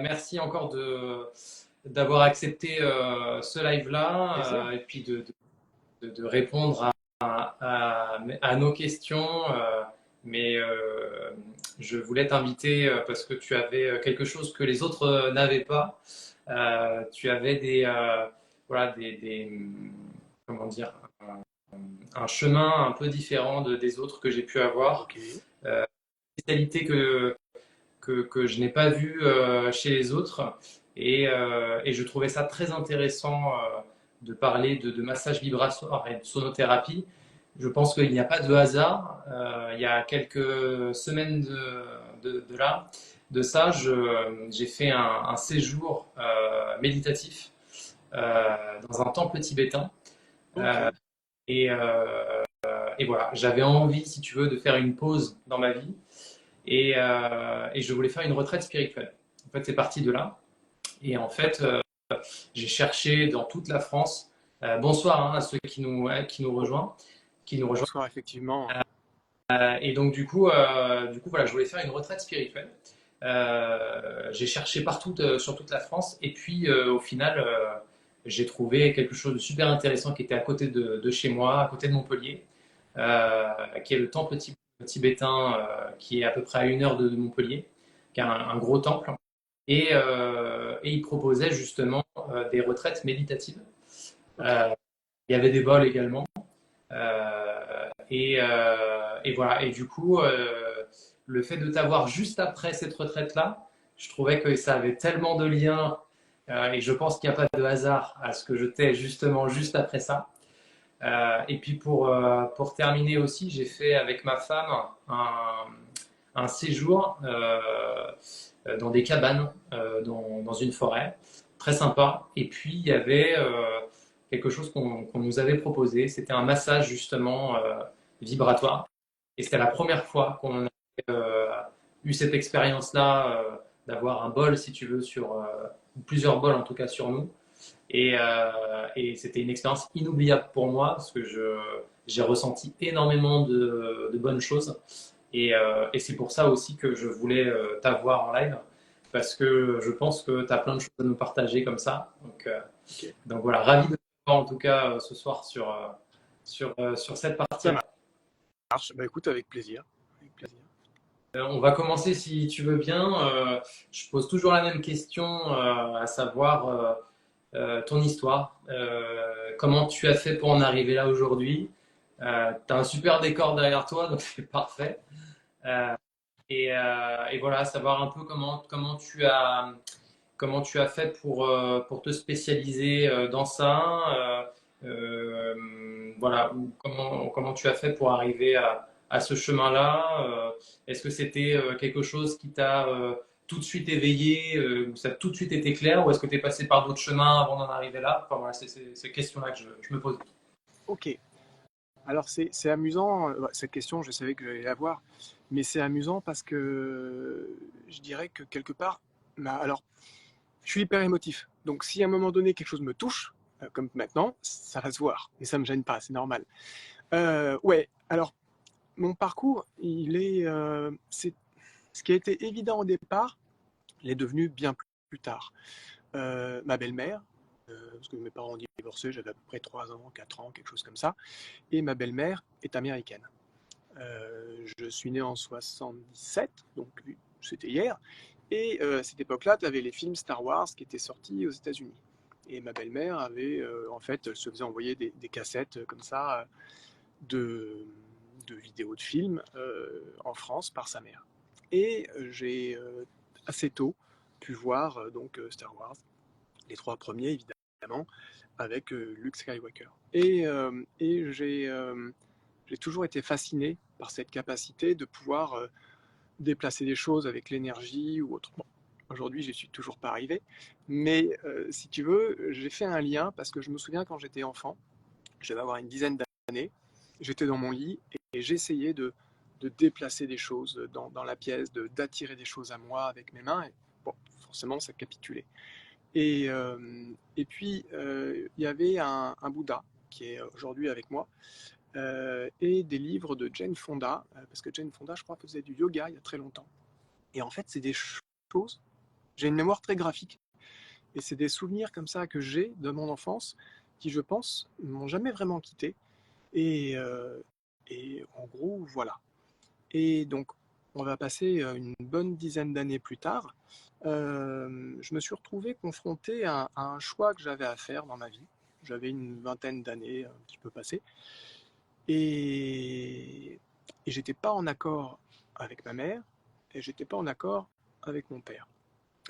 Merci encore d'avoir accepté ce live-là Plaisir. et puis de répondre à nos questions. Mais je voulais t'inviter parce que tu avais quelque chose que les autres n'avaient pas. Tu avais voilà, comment dire, un chemin un peu différent des autres que j'ai pu avoir. Ok. Spécialité que je n'ai pas vu chez les autres. Et je trouvais ça très intéressant de parler de massage vibratoire et de sonothérapie. Je pense qu'il n'y a pas de hasard. Il y a quelques semaines de ça, j'ai fait un séjour méditatif dans un temple tibétain. Ok. Euh, et voilà, j'avais envie, si tu veux, de faire une pause dans ma vie et je voulais faire une retraite spirituelle. En fait, c'est parti de là. Et en fait, j'ai cherché dans toute la France. Bonsoir à ceux qui nous rejoignent. Bonsoir, effectivement. Et donc du coup, voilà, je voulais faire une retraite spirituelle. J'ai cherché partout sur toute la France. Et puis, au final, j'ai trouvé quelque chose de super intéressant qui était à côté de chez moi, à côté de Montpellier, qui est le temple tibétain, qui est à peu près à 1 heure de Montpellier, qui est un gros temple. Et il proposait justement des retraites méditatives. Ok. Euh, il y avait des vols également. Et voilà. Et du coup, le fait de t'avoir juste après cette retraite-là, je trouvais que ça avait tellement de liens. Et je pense qu'il n'y a pas de hasard à ce que je t'ai justement juste après ça. Et puis pour terminer aussi, j'ai fait avec ma femme un séjour dans des cabanes dans une forêt, très sympa. Et puis il y avait quelque chose qu'on nous avait proposé, c'était un massage justement vibratoire. Et c'était la première fois qu'on avait eu cette expérience-là, d'avoir un bol, si tu veux, ou plusieurs bols en tout cas sur nous. Et c'était une expérience inoubliable pour moi parce que j'ai ressenti énormément de bonnes choses. Et c'est pour ça aussi que je voulais t'avoir en live parce que je pense que tu as plein de choses à nous partager comme ça. Ok. Donc voilà, ravi de te voir en tout cas ce soir sur cette Ça partie-là. marche. Bah écoute, avec plaisir. Avec plaisir. On va commencer si tu veux bien. Je pose toujours la même question, à savoir ton histoire. Comment tu as fait pour en arriver là aujourd'hui? Tu as un super décor derrière toi, donc c'est parfait. Euh, et voilà, savoir un peu comment tu as fait pour te spécialiser dans ça. Voilà, ou comment tu as fait pour arriver à ce chemin-là. Est-ce que c'était quelque chose qui t'a tout de suite éveillé, ou ça a tout de suite été clair, ou est-ce que tu es passé par d'autres chemins avant d'en arriver là? Enfin, voilà, c'est ces questions-là que je me pose. Ok. Alors c'est amusant, cette question, je savais que j'allais la voir, mais c'est amusant parce que je dirais que quelque part, alors je suis hyper émotif. Donc si à un moment donné quelque chose me touche, comme maintenant, ça va se voir. Et ça me gêne pas, c'est normal. Ouais, alors mon parcours, c'est ce qui a été évident au départ, il est devenu bien plus tard. Ma belle-mère, parce que mes parents ont divorcé, j'avais à peu près 3 ans, 4 ans, quelque chose comme ça, et ma belle-mère est américaine. Je suis né en 77, donc c'était hier, et à cette époque-là, tu avais les films Star Wars qui étaient sortis aux États-Unis. Et ma belle-mère avait, en fait, elle se faisait envoyer des cassettes comme ça de, de vidéos de films en France par sa mère. Et j'ai assez tôt pu voir donc Star Wars, les 3 premiers évidemment, avec Luke Skywalker. Et j'ai toujours été fasciné par cette capacité de pouvoir déplacer des choses avec l'énergie ou autre. Bon, aujourd'hui, je suis toujours pas arrivé, mais si tu veux, j'ai fait un lien parce que je me souviens quand j'étais enfant, je devais avoir une dizaine d'années, j'étais dans mon lit et j'essayais de déplacer des choses dans la pièce, d'attirer des choses à moi avec mes mains. Et bon, forcément, ça capitulait. Et puis, il y avait un Bouddha qui est aujourd'hui avec moi, et des livres de Jane Fonda, parce que Jane Fonda, je crois, faisait du yoga il y a très longtemps. Et en fait, c'est des choses j'ai une mémoire très graphique. Et c'est des souvenirs comme ça que j'ai de mon enfance qui, je pense, ne m'ont jamais vraiment quitté. Et, euh, et en gros, voilà. Et donc, on va passer une bonne dizaine d'années plus tard. Je me suis retrouvé confronté à un choix que j'avais à faire dans ma vie. J'avais une vingtaine d'années, un petit peu passé. Et, et j'étais pas en accord avec ma mère et j'étais pas en accord avec mon père.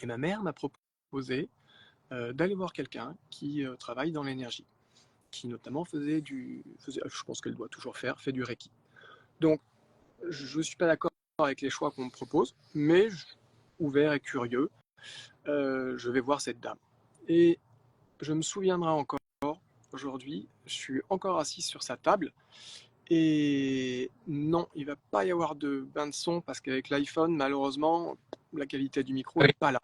Et ma mère m'a proposé d'aller voir quelqu'un qui travaille dans l'énergie, qui notamment je pense qu'elle doit toujours faire, fait du Reiki. Donc, je ne suis pas d'accord avec les choix qu'on me propose, mais ouvert et curieux, je vais voir cette dame. Et je me souviendrai encore, aujourd'hui, je suis encore assis sur sa table, et non, il ne va pas y avoir de bain de son, parce qu'avec l'iPhone, malheureusement, la qualité du micro Oui. n'est pas là.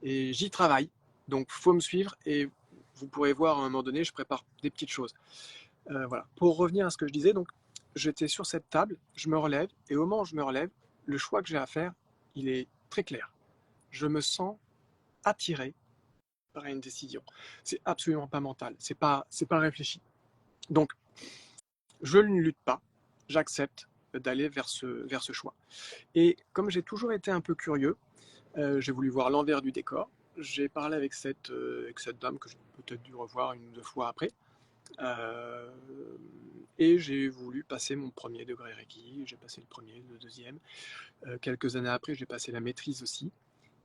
Et j'y travaille, donc il faut me suivre, et vous pourrez voir à un moment donné, je prépare des petites choses. Voilà. Pour revenir à ce que je disais, donc j'étais sur cette table, je me relève, et au moment où je me relève, le choix que j'ai à faire, il est très clair. Je me sens attiré par une décision. C'est absolument pas mental, c'est pas réfléchi. Donc, je ne lutte pas, j'accepte d'aller vers ce choix. Et comme j'ai toujours été un peu curieux, j'ai voulu voir l'envers du décor. J'ai parlé avec cette dame que j'ai peut-être dû revoir une ou deux fois après. Euh, et j'ai voulu passer mon premier degré Reiki. J'ai passé le premier, le deuxième. Quelques années après, j'ai passé la maîtrise aussi.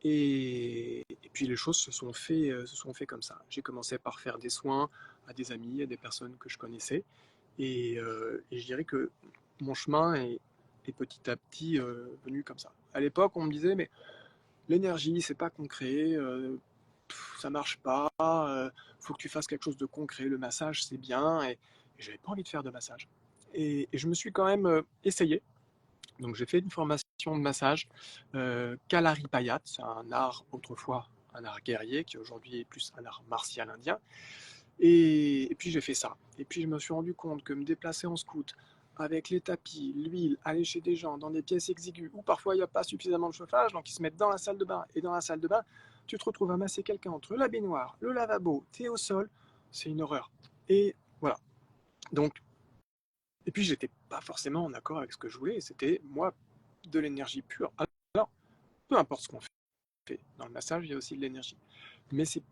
Et puis les choses se sont fait comme ça. J'ai commencé par faire des soins à des amis, à des personnes que je connaissais. Et je dirais que mon chemin est petit à petit venu comme ça. À l'époque, on me disait, mais l'énergie, c'est pas concret, ça marche pas, faut que tu fasses quelque chose de concret, le massage, c'est bien, et j'avais pas envie de faire de massage. Et je me suis quand même essayé. Donc j'ai fait une formation de massage, Kalaripayat, c'est un art autrefois, un art guerrier, qui aujourd'hui est plus un art martial indien. Et puis j'ai fait ça. Et puis je me suis rendu compte que me déplacer en scout, avec les tapis, l'huile, aller chez des gens dans des pièces exiguës, où parfois il n'y a pas suffisamment de chauffage, donc ils se mettent dans la salle de bain. Et dans la salle de bain, tu te retrouves à masser quelqu'un entre la baignoire, le lavabo, t'es au sol, c'est une horreur. Et voilà. Donc, et puis j'étais pas forcément en accord avec ce que je voulais, c'était moi de l'énergie pure. Alors, peu importe ce qu'on fait, dans le massage il y a aussi de l'énergie. Mais c'est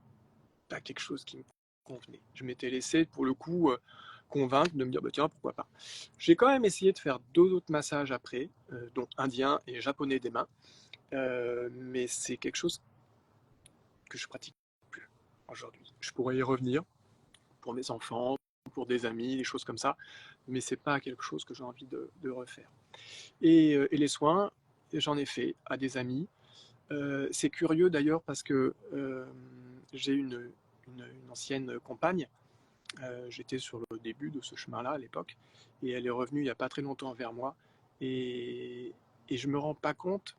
pas quelque chose qui me convenait. Je m'étais laissé, pour le coup, convaincre de me dire, bah, tiens, pourquoi pas. J'ai quand même essayé de faire deux autres massages après, dont indien et japonais des mains, mais c'est quelque chose que je pratique plus aujourd'hui. Je pourrais y revenir pour mes enfants, pour des amis, des choses comme ça, mais c'est pas quelque chose que j'ai envie de refaire. Et les soins, j'en ai fait à des amis. C'est curieux d'ailleurs parce que j'ai une ancienne compagne. J'étais sur le début de ce chemin-là à l'époque, et elle est revenue il n'y a pas très longtemps vers moi, et, et je me rends pas compte,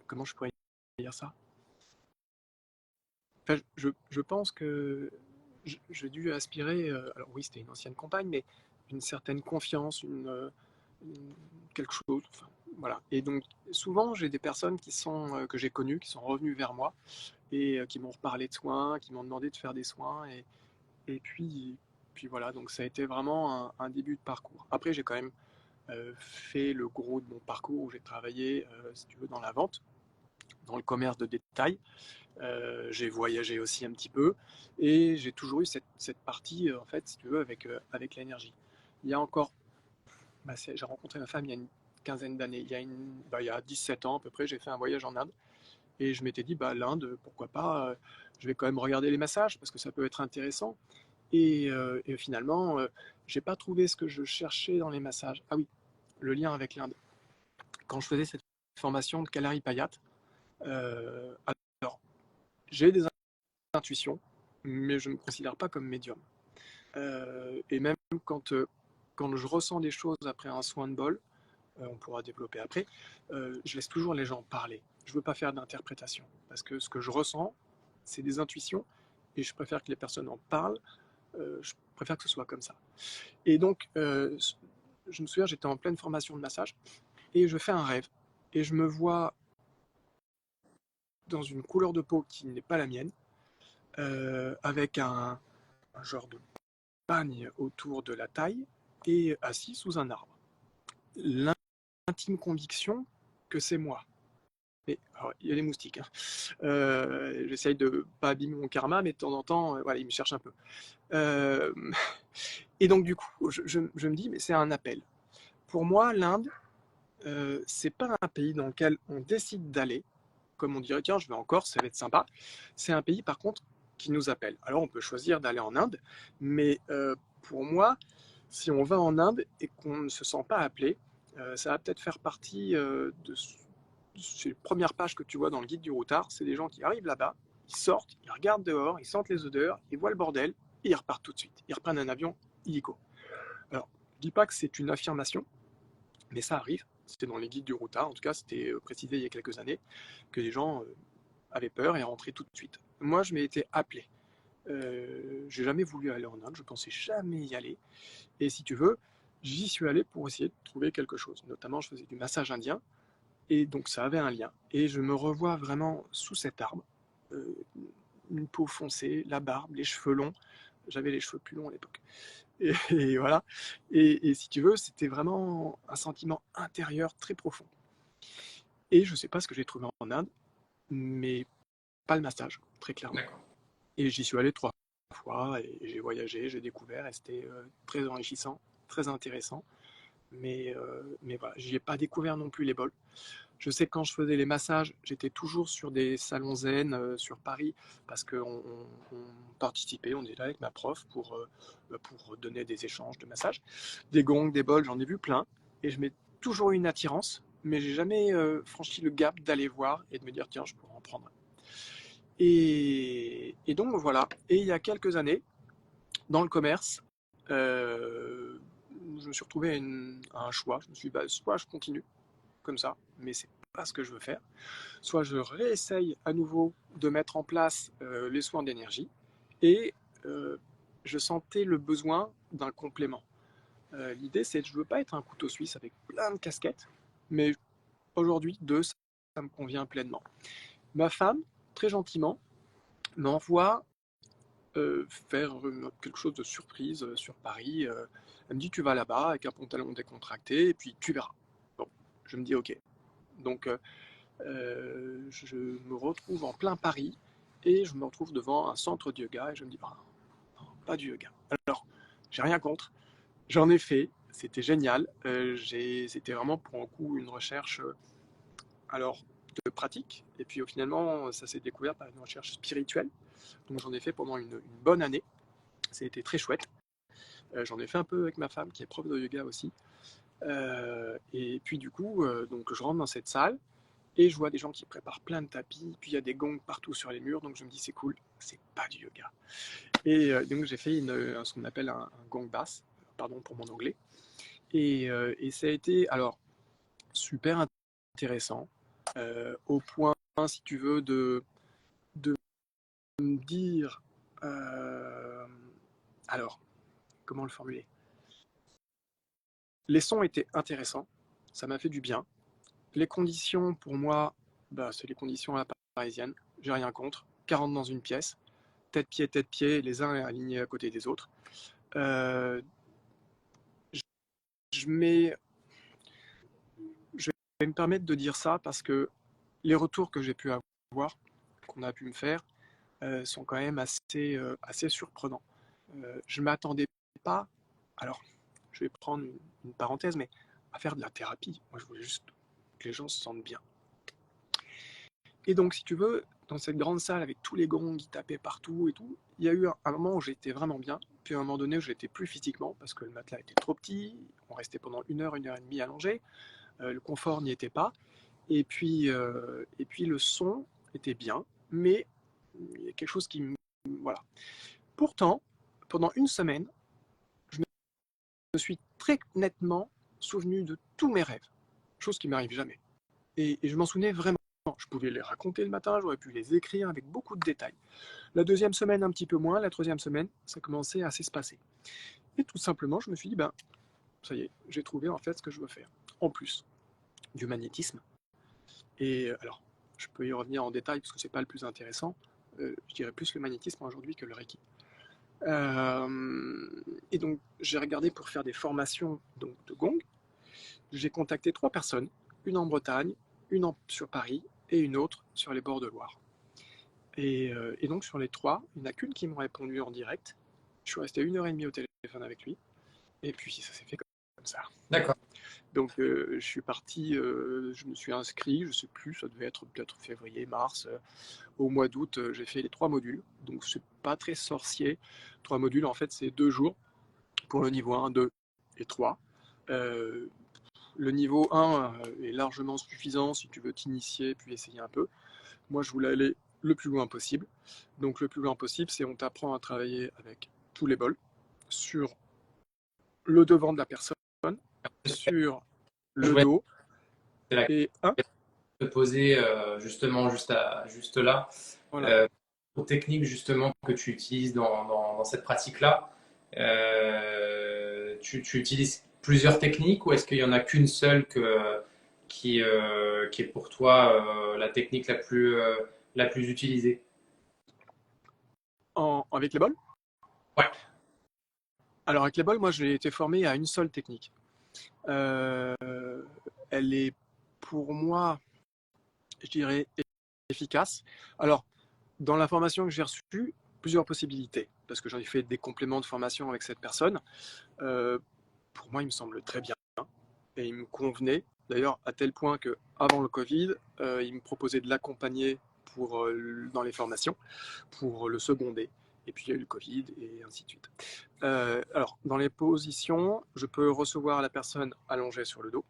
comment je pourrais dire ça. Enfin, je pense que j'ai dû aspirer, alors oui, c'était une ancienne compagne, mais une certaine confiance, quelque chose, enfin, voilà. Et donc souvent j'ai des personnes que j'ai connues, qui sont revenues vers moi, et qui m'ont reparlé de soins, qui m'ont demandé de faire des soins, et puis voilà, donc ça a été vraiment un début de parcours. Après, j'ai quand même fait le gros de mon parcours, où j'ai travaillé, si tu veux, dans la vente, dans le commerce de détail. J'ai voyagé aussi un petit peu, et j'ai toujours eu cette partie, en fait, si tu veux, avec l'énergie. Il y a encore, j'ai rencontré ma femme il y a une quinzaine d'années. Il y a 17 ans à peu près, j'ai fait un voyage en Inde, et je m'étais dit, bah, l'Inde, pourquoi pas, je vais quand même regarder les massages, parce que ça peut être intéressant. Et finalement, j'ai pas trouvé ce que je cherchais dans les massages. Ah oui, le lien avec l'Inde. Quand je faisais cette formation de Kalaripayat, euh, alors j'ai des intuitions, mais je ne me considère pas comme médium. Et même quand je ressens des choses après un soin de bol, on pourra développer après, je laisse toujours les gens parler. Je ne veux pas faire d'interprétation, parce que ce que je ressens, c'est des intuitions, et je préfère que les personnes en parlent, je préfère que ce soit comme ça. Et donc, je me souviens, j'étais en pleine formation de massage, et je fais un rêve, et je me vois dans une couleur de peau qui n'est pas la mienne, avec un genre de pagne autour de la taille et assis sous un arbre. L'intime conviction que c'est moi. Mais alors, il y a les moustiques, hein. J'essaye de pas abîmer mon karma, mais de temps en temps, voilà, ils me cherchent un peu. Euh, et donc du coup, je me dis, mais c'est un appel. Pour moi, l'Inde, c'est pas un pays dans lequel on décide d'aller, comme on dirait, tiens, je vais en Corse, ça va être sympa. C'est un pays, par contre, qui nous appelle. Alors, on peut choisir d'aller en Inde, mais pour moi, si on va en Inde et qu'on ne se sent pas appelé, ça va peut-être faire partie de ces premières pages que tu vois dans le guide du routard. C'est des gens qui arrivent là-bas, ils sortent, ils regardent dehors, ils sentent les odeurs, ils voient le bordel, et ils repartent tout de suite. Ils reprennent un avion illico. Alors, je ne dis pas que c'est une affirmation, mais ça arrive. C'était dans les guides du routard, en tout cas, c'était précisé il y a quelques années, que les gens avaient peur et rentraient tout de suite. Moi, je m'ai été appelé. J'ai jamais voulu aller en Inde, je pensais jamais y aller. Et si tu veux, j'y suis allé pour essayer de trouver quelque chose. Notamment, je faisais du massage indien, et donc ça avait un lien. Et je me revois vraiment sous cet arbre, euh, une peau foncée, la barbe, les cheveux longs. J'avais les cheveux plus longs à l'époque. Et voilà. Et si tu veux, c'était vraiment un sentiment intérieur très profond. Et je sais pas ce que j'ai trouvé en Inde, mais pas le massage, très clairement. D'accord. Et j'y suis allé 3 fois, et j'ai voyagé, j'ai découvert, et c'était très enrichissant, très intéressant. Mais voilà, j'y ai pas découvert non plus les bols. Je sais que quand je faisais les massages, j'étais toujours sur des salons zen sur Paris, parce qu'on participait, on était là avec ma prof pour donner des échanges de massages. Des gongs, des bols, j'en ai vu plein, et je m'ai toujours eu une attirance, mais j'ai jamais franchi le gap d'aller voir et de me dire tiens, je pourrais en prendre un. Et donc voilà. Et il y a quelques années, dans le commerce, euh, je me suis retrouvé à un choix. Je me suis dit, bah, soit je continue comme ça, mais c'est pas ce que je veux faire, soit je réessaye à nouveau de mettre en place les soins d'énergie, et je sentais le besoin d'un complément. L'idée, c'est que je veux pas être un couteau suisse avec plein de casquettes, mais aujourd'hui, deux, ça me convient pleinement. Ma femme, très gentiment, m'envoie faire quelque chose de surprise sur Paris. Elle me dit tu vas là-bas avec un pantalon décontracté et puis tu verras. Bon, je me dis ok. Donc je me retrouve en plein Paris et je me retrouve devant un centre de yoga et je me dis ah, non, pas du yoga. Alors, j'ai rien contre. J'en ai fait, c'était génial. C'était vraiment pour un coup une recherche alors de pratique et puis finalement ça s'est découvert par une recherche spirituelle. Donc j'en ai fait pendant une bonne année. Ça a été très chouette. J'en ai fait un peu avec ma femme qui est prof de yoga aussi. Et puis du coup, donc je rentre dans cette salle et je vois des gens qui préparent plein de tapis. Puis il y a des gongs partout sur les murs, donc je me dis c'est cool, c'est pas du yoga. Et donc j'ai fait ce qu'on appelle un gong bass, pardon pour mon anglais. Et ça a été alors super intéressant, au point, si tu veux, de me dire, alors comment le formuler. Les sons étaient intéressants, ça m'a fait du bien. Les conditions, pour moi, bah, c'est les conditions à la parisienne. J'ai rien contre. 40 dans une pièce, tête pied, les uns alignés à côté des autres. Euh, je, mets, je vais me permettre de dire ça parce que les retours que j'ai pu avoir, qu'on a pu me faire, sont quand même assez surprenants. Je ne m'attendais pas, alors je vais prendre une parenthèse, mais à faire de la thérapie. Moi, je voulais juste que les gens se sentent bien. Et donc, si tu veux, dans cette grande salle avec tous les gongs qui tapaient partout et tout, il y a eu un moment où j'étais vraiment bien, puis à un moment donné où j'étais plus physiquement parce que le matelas était trop petit, on restait pendant une heure et demie allongé, le confort n'y était pas, et puis le son était bien, mais il y a quelque chose qui me... Voilà. Pourtant, pendant une semaine, je me suis très nettement souvenu de tous mes rêves, chose qui m'arrive jamais. Et je m'en souvenais vraiment. Je pouvais les raconter le matin, j'aurais pu les écrire avec beaucoup de détails. La deuxième semaine, un petit peu moins. La troisième semaine, ça commençait à s'espacer. Et tout simplement, je me suis dit, ben, ça y est, j'ai trouvé en fait ce que je veux faire. En plus du magnétisme. Et alors, Je peux y revenir en détail parce que c'est pas le plus intéressant. Je dirais plus le magnétisme aujourd'hui que le Reiki. Et donc, j'ai regardé pour faire des formations donc, de gong. J'ai contacté 3 personnes, une en Bretagne, sur Paris et une autre sur les bords de Loire. Et donc, sur les 3, il n'y en a qu'une qui m'a répondu en direct. Je suis resté 1h30 au téléphone avec lui. Et puis, ça s'est fait comme ça. D'accord. Donc, je suis parti, je me suis inscrit, je ne sais plus, ça devait être peut-être février, mars. Au mois d'août, j'ai fait les 3 modules. Donc, c'est pas très sorcier. 3 modules, en fait, c'est 2 jours pour le niveau 1, 2 et 3. Le niveau 1 est largement suffisant si tu veux t'initier puis essayer un peu. Moi, je voulais aller le plus loin possible. Donc, le plus loin possible, c'est on t'apprend à travailler avec tous les bols sur le devant de la personne, sur Je le voulais dos te et un. poser justement juste là. Voilà. Euh, aux techniques justement que tu utilises dans cette pratique-là, tu utilises plusieurs techniques ou est-ce qu'il n'y en a qu'une seule qui est pour toi la technique la plus utilisée? Avec les bols. Ouais. Alors, avec les bols, moi, j'ai été formé à une seule technique. Euh, Elle est pour moi, je dirais, efficace. Alors, dans la formation que j'ai reçue, plusieurs possibilités, parce que j'en ai fait des compléments de formation avec cette personne. Euh, pour moi, il me semble très bien et il me convenait. D'ailleurs, à tel point que avant le Covid, il me proposait de l'accompagner dans les formations pour le seconder. Et puis il y a eu le Covid et ainsi de suite. Alors, dans les positions, je peux recevoir la personne allongée sur le dos.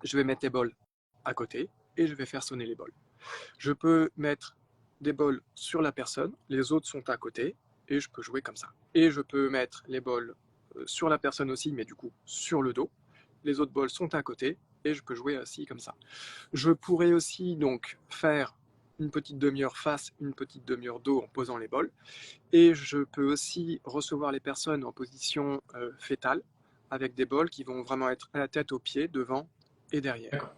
Je vais mettre les bols à côté et je vais faire sonner les bols. Je peux mettre des bols sur la personne, les autres sont à côté et je peux jouer comme ça. Et je peux mettre les bols sur la personne aussi, mais du coup sur le dos. Les autres bols sont à côté et je peux jouer aussi comme ça. Je pourrais aussi donc faire une petite demi-heure face, une petite demi-heure dos en posant les bols. Et je peux aussi recevoir les personnes en position fétale avec des bols qui vont vraiment être à la tête, aux pieds, devant et derrière. D'accord.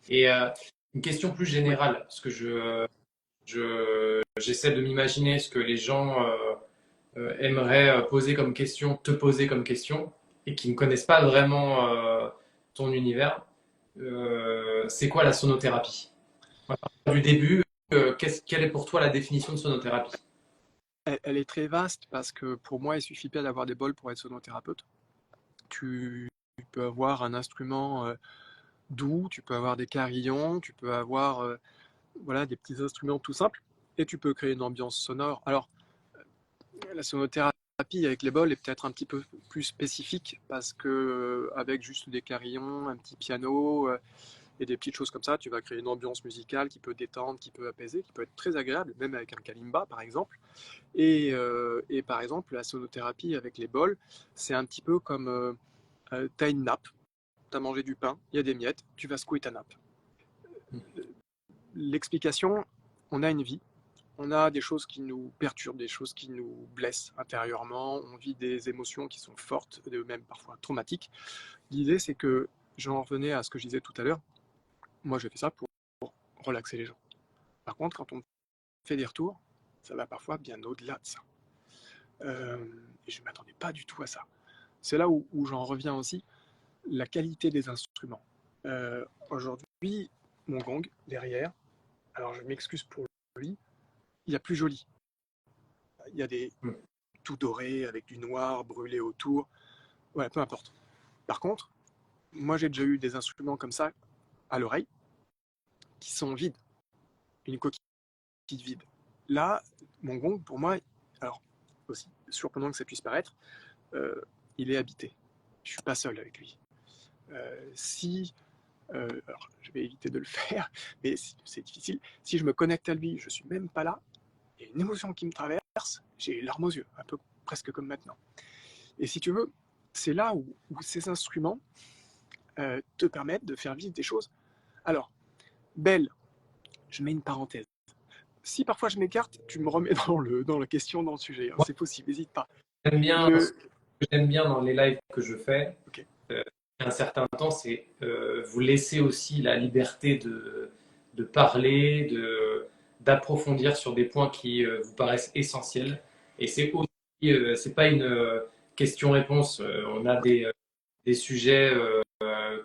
Et une question plus Oui. générale, parce que j'essaie de m'imaginer ce que les gens aimeraient poser comme question, te poser comme question, et qui ne connaissent pas vraiment ton univers. C'est quoi la sonothérapie? Du début, quelle est pour toi la définition de sonothérapie? Elle est très vaste parce que pour moi, il suffit pas d'avoir des bols pour être sonothérapeute. Tu peux avoir un instrument doux, tu peux avoir des carillons, tu peux avoir voilà, des petits instruments tout simples et tu peux créer une ambiance sonore. Alors, la sonothérapie avec les bols est peut-être un petit peu plus spécifique parce que avec juste des carillons, un petit piano et des petites choses comme ça, tu vas créer une ambiance musicale qui peut détendre, qui peut apaiser, qui peut être très agréable, même avec un kalimba par exemple. Et par exemple, la sonothérapie avec les bols, c'est un petit peu comme tu as une nappe, tu as mangé du pain, il y a des miettes, tu vas secouer ta nappe. L'explication, on a une vie, on a des choses qui nous perturbent, des choses qui nous blessent intérieurement, on vit des émotions qui sont fortes, même parfois traumatiques. L'idée, c'est que j'en revenais à ce que je disais tout à l'heure, moi je fais ça pour relaxer les gens. Par contre, quand on fait des retours, ça va parfois bien au-delà de ça. Et je ne m'attendais pas du tout à ça. C'est là où j'en reviens aussi, la qualité des instruments. Aujourd'hui, mon gong, derrière, alors je m'excuse pour lui, il y a plus joli. Il y a des tout dorés avec du noir brûlé autour. Ouais, peu importe. Par contre, moi j'ai déjà eu des instruments comme ça à l'oreille qui sont vides, une coquille vide. Là, mon gong, pour moi, alors aussi surprenant que ça puisse paraître, il est habité. Je suis pas seul avec lui. Si alors je vais éviter de le faire, mais c'est difficile. Si je me connecte à lui, je suis même pas là, il y a une émotion qui me traverse, j'ai les larmes aux yeux, un peu presque comme maintenant. Et si tu veux, c'est là où ces instruments te permettent de faire vivre des choses. Alors, belle, je mets une parenthèse. Si parfois je m'écarte, tu me remets dans la question, dans le sujet. Hein. Moi, C'est possible, n'hésite pas. j'aime bien, ce Le... que j'aime bien dans les lives que je fais, Ok. un certain temps, c'est vous laisser aussi la liberté de parler, d'approfondir sur des points qui vous paraissent essentiels. Et c'est aussi, c'est pas une question-réponse. On a des sujets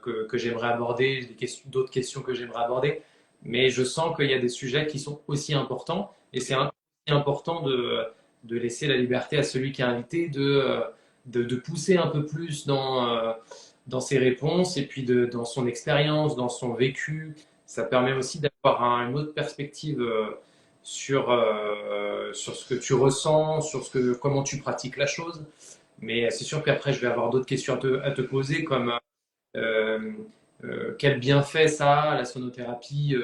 que j'aimerais aborder, d'autres questions que j'aimerais aborder, mais je sens qu'il y a des sujets qui sont aussi importants, et c'est important de laisser la liberté à celui qui est invité de pousser un peu plus dans ses réponses, et puis dans son expérience, dans son vécu. Ça permet aussi d'avoir une autre perspective sur ce que tu ressens, comment tu pratiques la chose. Mais c'est sûr qu'après, je vais avoir d'autres questions à te poser, comme euh, quel bienfait ça a, la sonothérapie,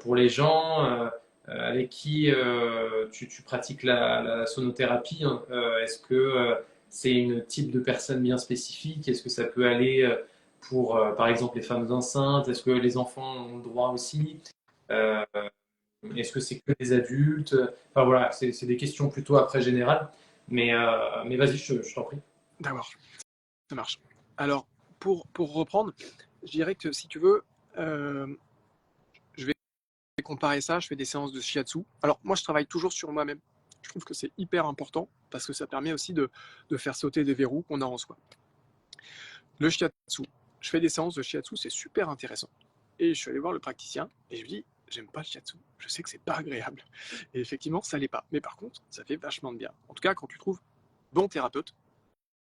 pour les gens avec qui tu pratiques la sonothérapie, hein. Est-ce que c'est une type de personne bien spécifique? Est-ce que ça peut aller pour, par exemple, les femmes enceintes? Est-ce que les enfants ont le droit aussi? Euh, Est-ce que c'est que les adultes? Enfin voilà, c'est des questions plutôt après générales. Mais vas-y, je t'en prie. D'accord, ça marche. Alors, pour reprendre, je dirais que si tu veux, euh, je vais comparer ça, je fais des séances de shiatsu. Alors, moi, je travaille toujours sur moi-même. Je trouve que c'est hyper important parce que ça permet aussi de faire sauter des verrous qu'on a en soi. Le shiatsu, je fais des séances de shiatsu, c'est super intéressant. Et je suis allé voir le praticien et je lui dis, j'aime pas le shiatsu, je sais que c'est pas agréable. Et effectivement, ça l'est pas. Mais par contre, ça fait vachement de bien. En tout cas, quand tu trouves bon thérapeute,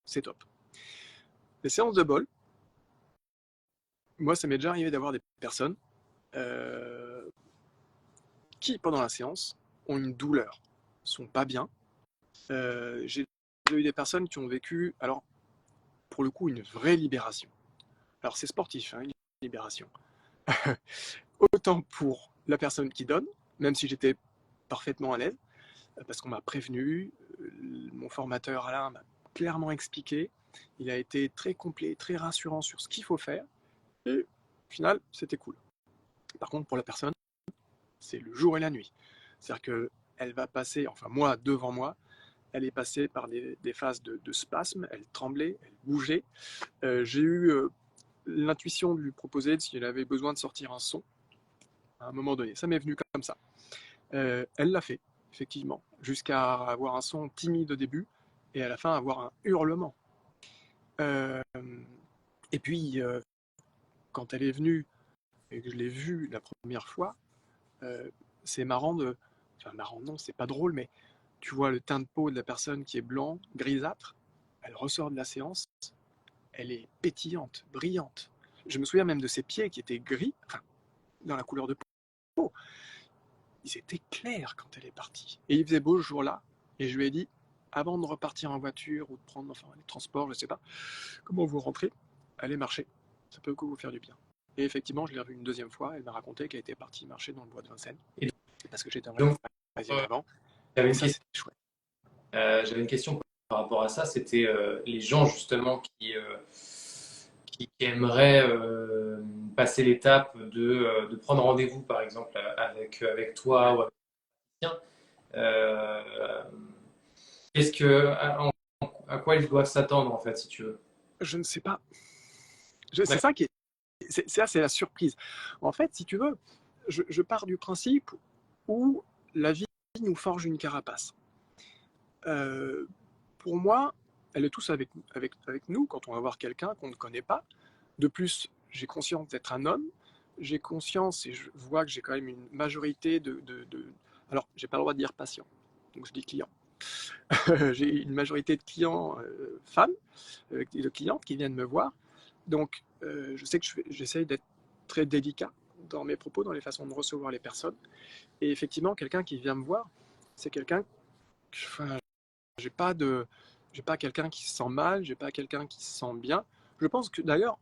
c'est top. Les séances de bol, moi, ça m'est déjà arrivé d'avoir des personnes euh, qui, pendant la séance, ont une douleur, sont pas bien. J'ai eu des personnes qui ont vécu, alors, pour le coup, une vraie libération. Alors, c'est sportif, hein, une libération. Autant pour la personne qui donne, même si j'étais parfaitement à l'aise, parce qu'on m'a prévenu, mon formateur Alain m'a clairement expliqué, il a été très complet, très rassurant sur ce qu'il faut faire, et au final, c'était cool. Par contre, pour la personne, c'est le jour et la nuit. C'est-à-dire qu'elle va passer, enfin moi, devant moi, elle est passée par des phases de spasme, elle tremblait, elle bougeait. J'ai eu l'intuition de lui proposer si elle avait besoin de sortir un son à un moment donné. Ça m'est venu comme ça. Elle l'a fait, effectivement, jusqu'à avoir un son timide au début et à la fin avoir un hurlement. Euh, et puis, quand elle est venue et que je l'ai vue la première fois, euh, c'est marrant de. Enfin, marrant, non, c'est pas drôle, mais tu vois le teint de peau de la personne qui est blanc, grisâtre, elle ressort de la séance, elle est pétillante, brillante. Je me souviens même de ses pieds qui étaient gris, enfin, dans la couleur de peau. Ils étaient clairs quand elle est partie. Et il faisait beau ce jour-là, et je lui ai dit, avant de repartir en voiture ou de prendre enfin, les transports, je ne sais pas, comment vous rentrez, allez marcher, ça peut que vous faire du bien. Et effectivement, je l'ai revue une deuxième fois, elle m'a raconté qu'elle était partie marcher dans le bois de Vincennes, Et parce que j'étais en donc, région avant, j'avais et une ça question, c'était chouette. j'avais une question par rapport à ça. C'était les gens justement qui aimeraient passer l'étape de prendre rendez-vous, par exemple, avec toi Ouais. ou avec quelqu'un. Euh, qu'est-ce que, à quoi ils doivent s'attendre, en fait, si tu veux? Je ne sais pas, c'est D'accord. ça qui est, ça c'est la surprise. En fait, si tu veux, je pars du principe où la vie nous forge une carapace. Euh, pour moi, elle est tous avec nous quand on va voir quelqu'un qu'on ne connaît pas. De plus, j'ai conscience d'être un homme, j'ai conscience et je vois que j'ai quand même une majorité alors, j'ai pas le droit de dire patient, donc je dis client. J'ai une majorité de clients femmes, de clientes qui viennent me voir. Donc, je sais que j'essaye d'être très délicat dans mes propos, dans les façons de recevoir les personnes. Et effectivement, quelqu'un qui vient me voir, c'est quelqu'un, enfin, j'ai pas de, j'ai pas quelqu'un qui se sent mal, j'ai pas quelqu'un qui se sent bien. Je pense que d'ailleurs,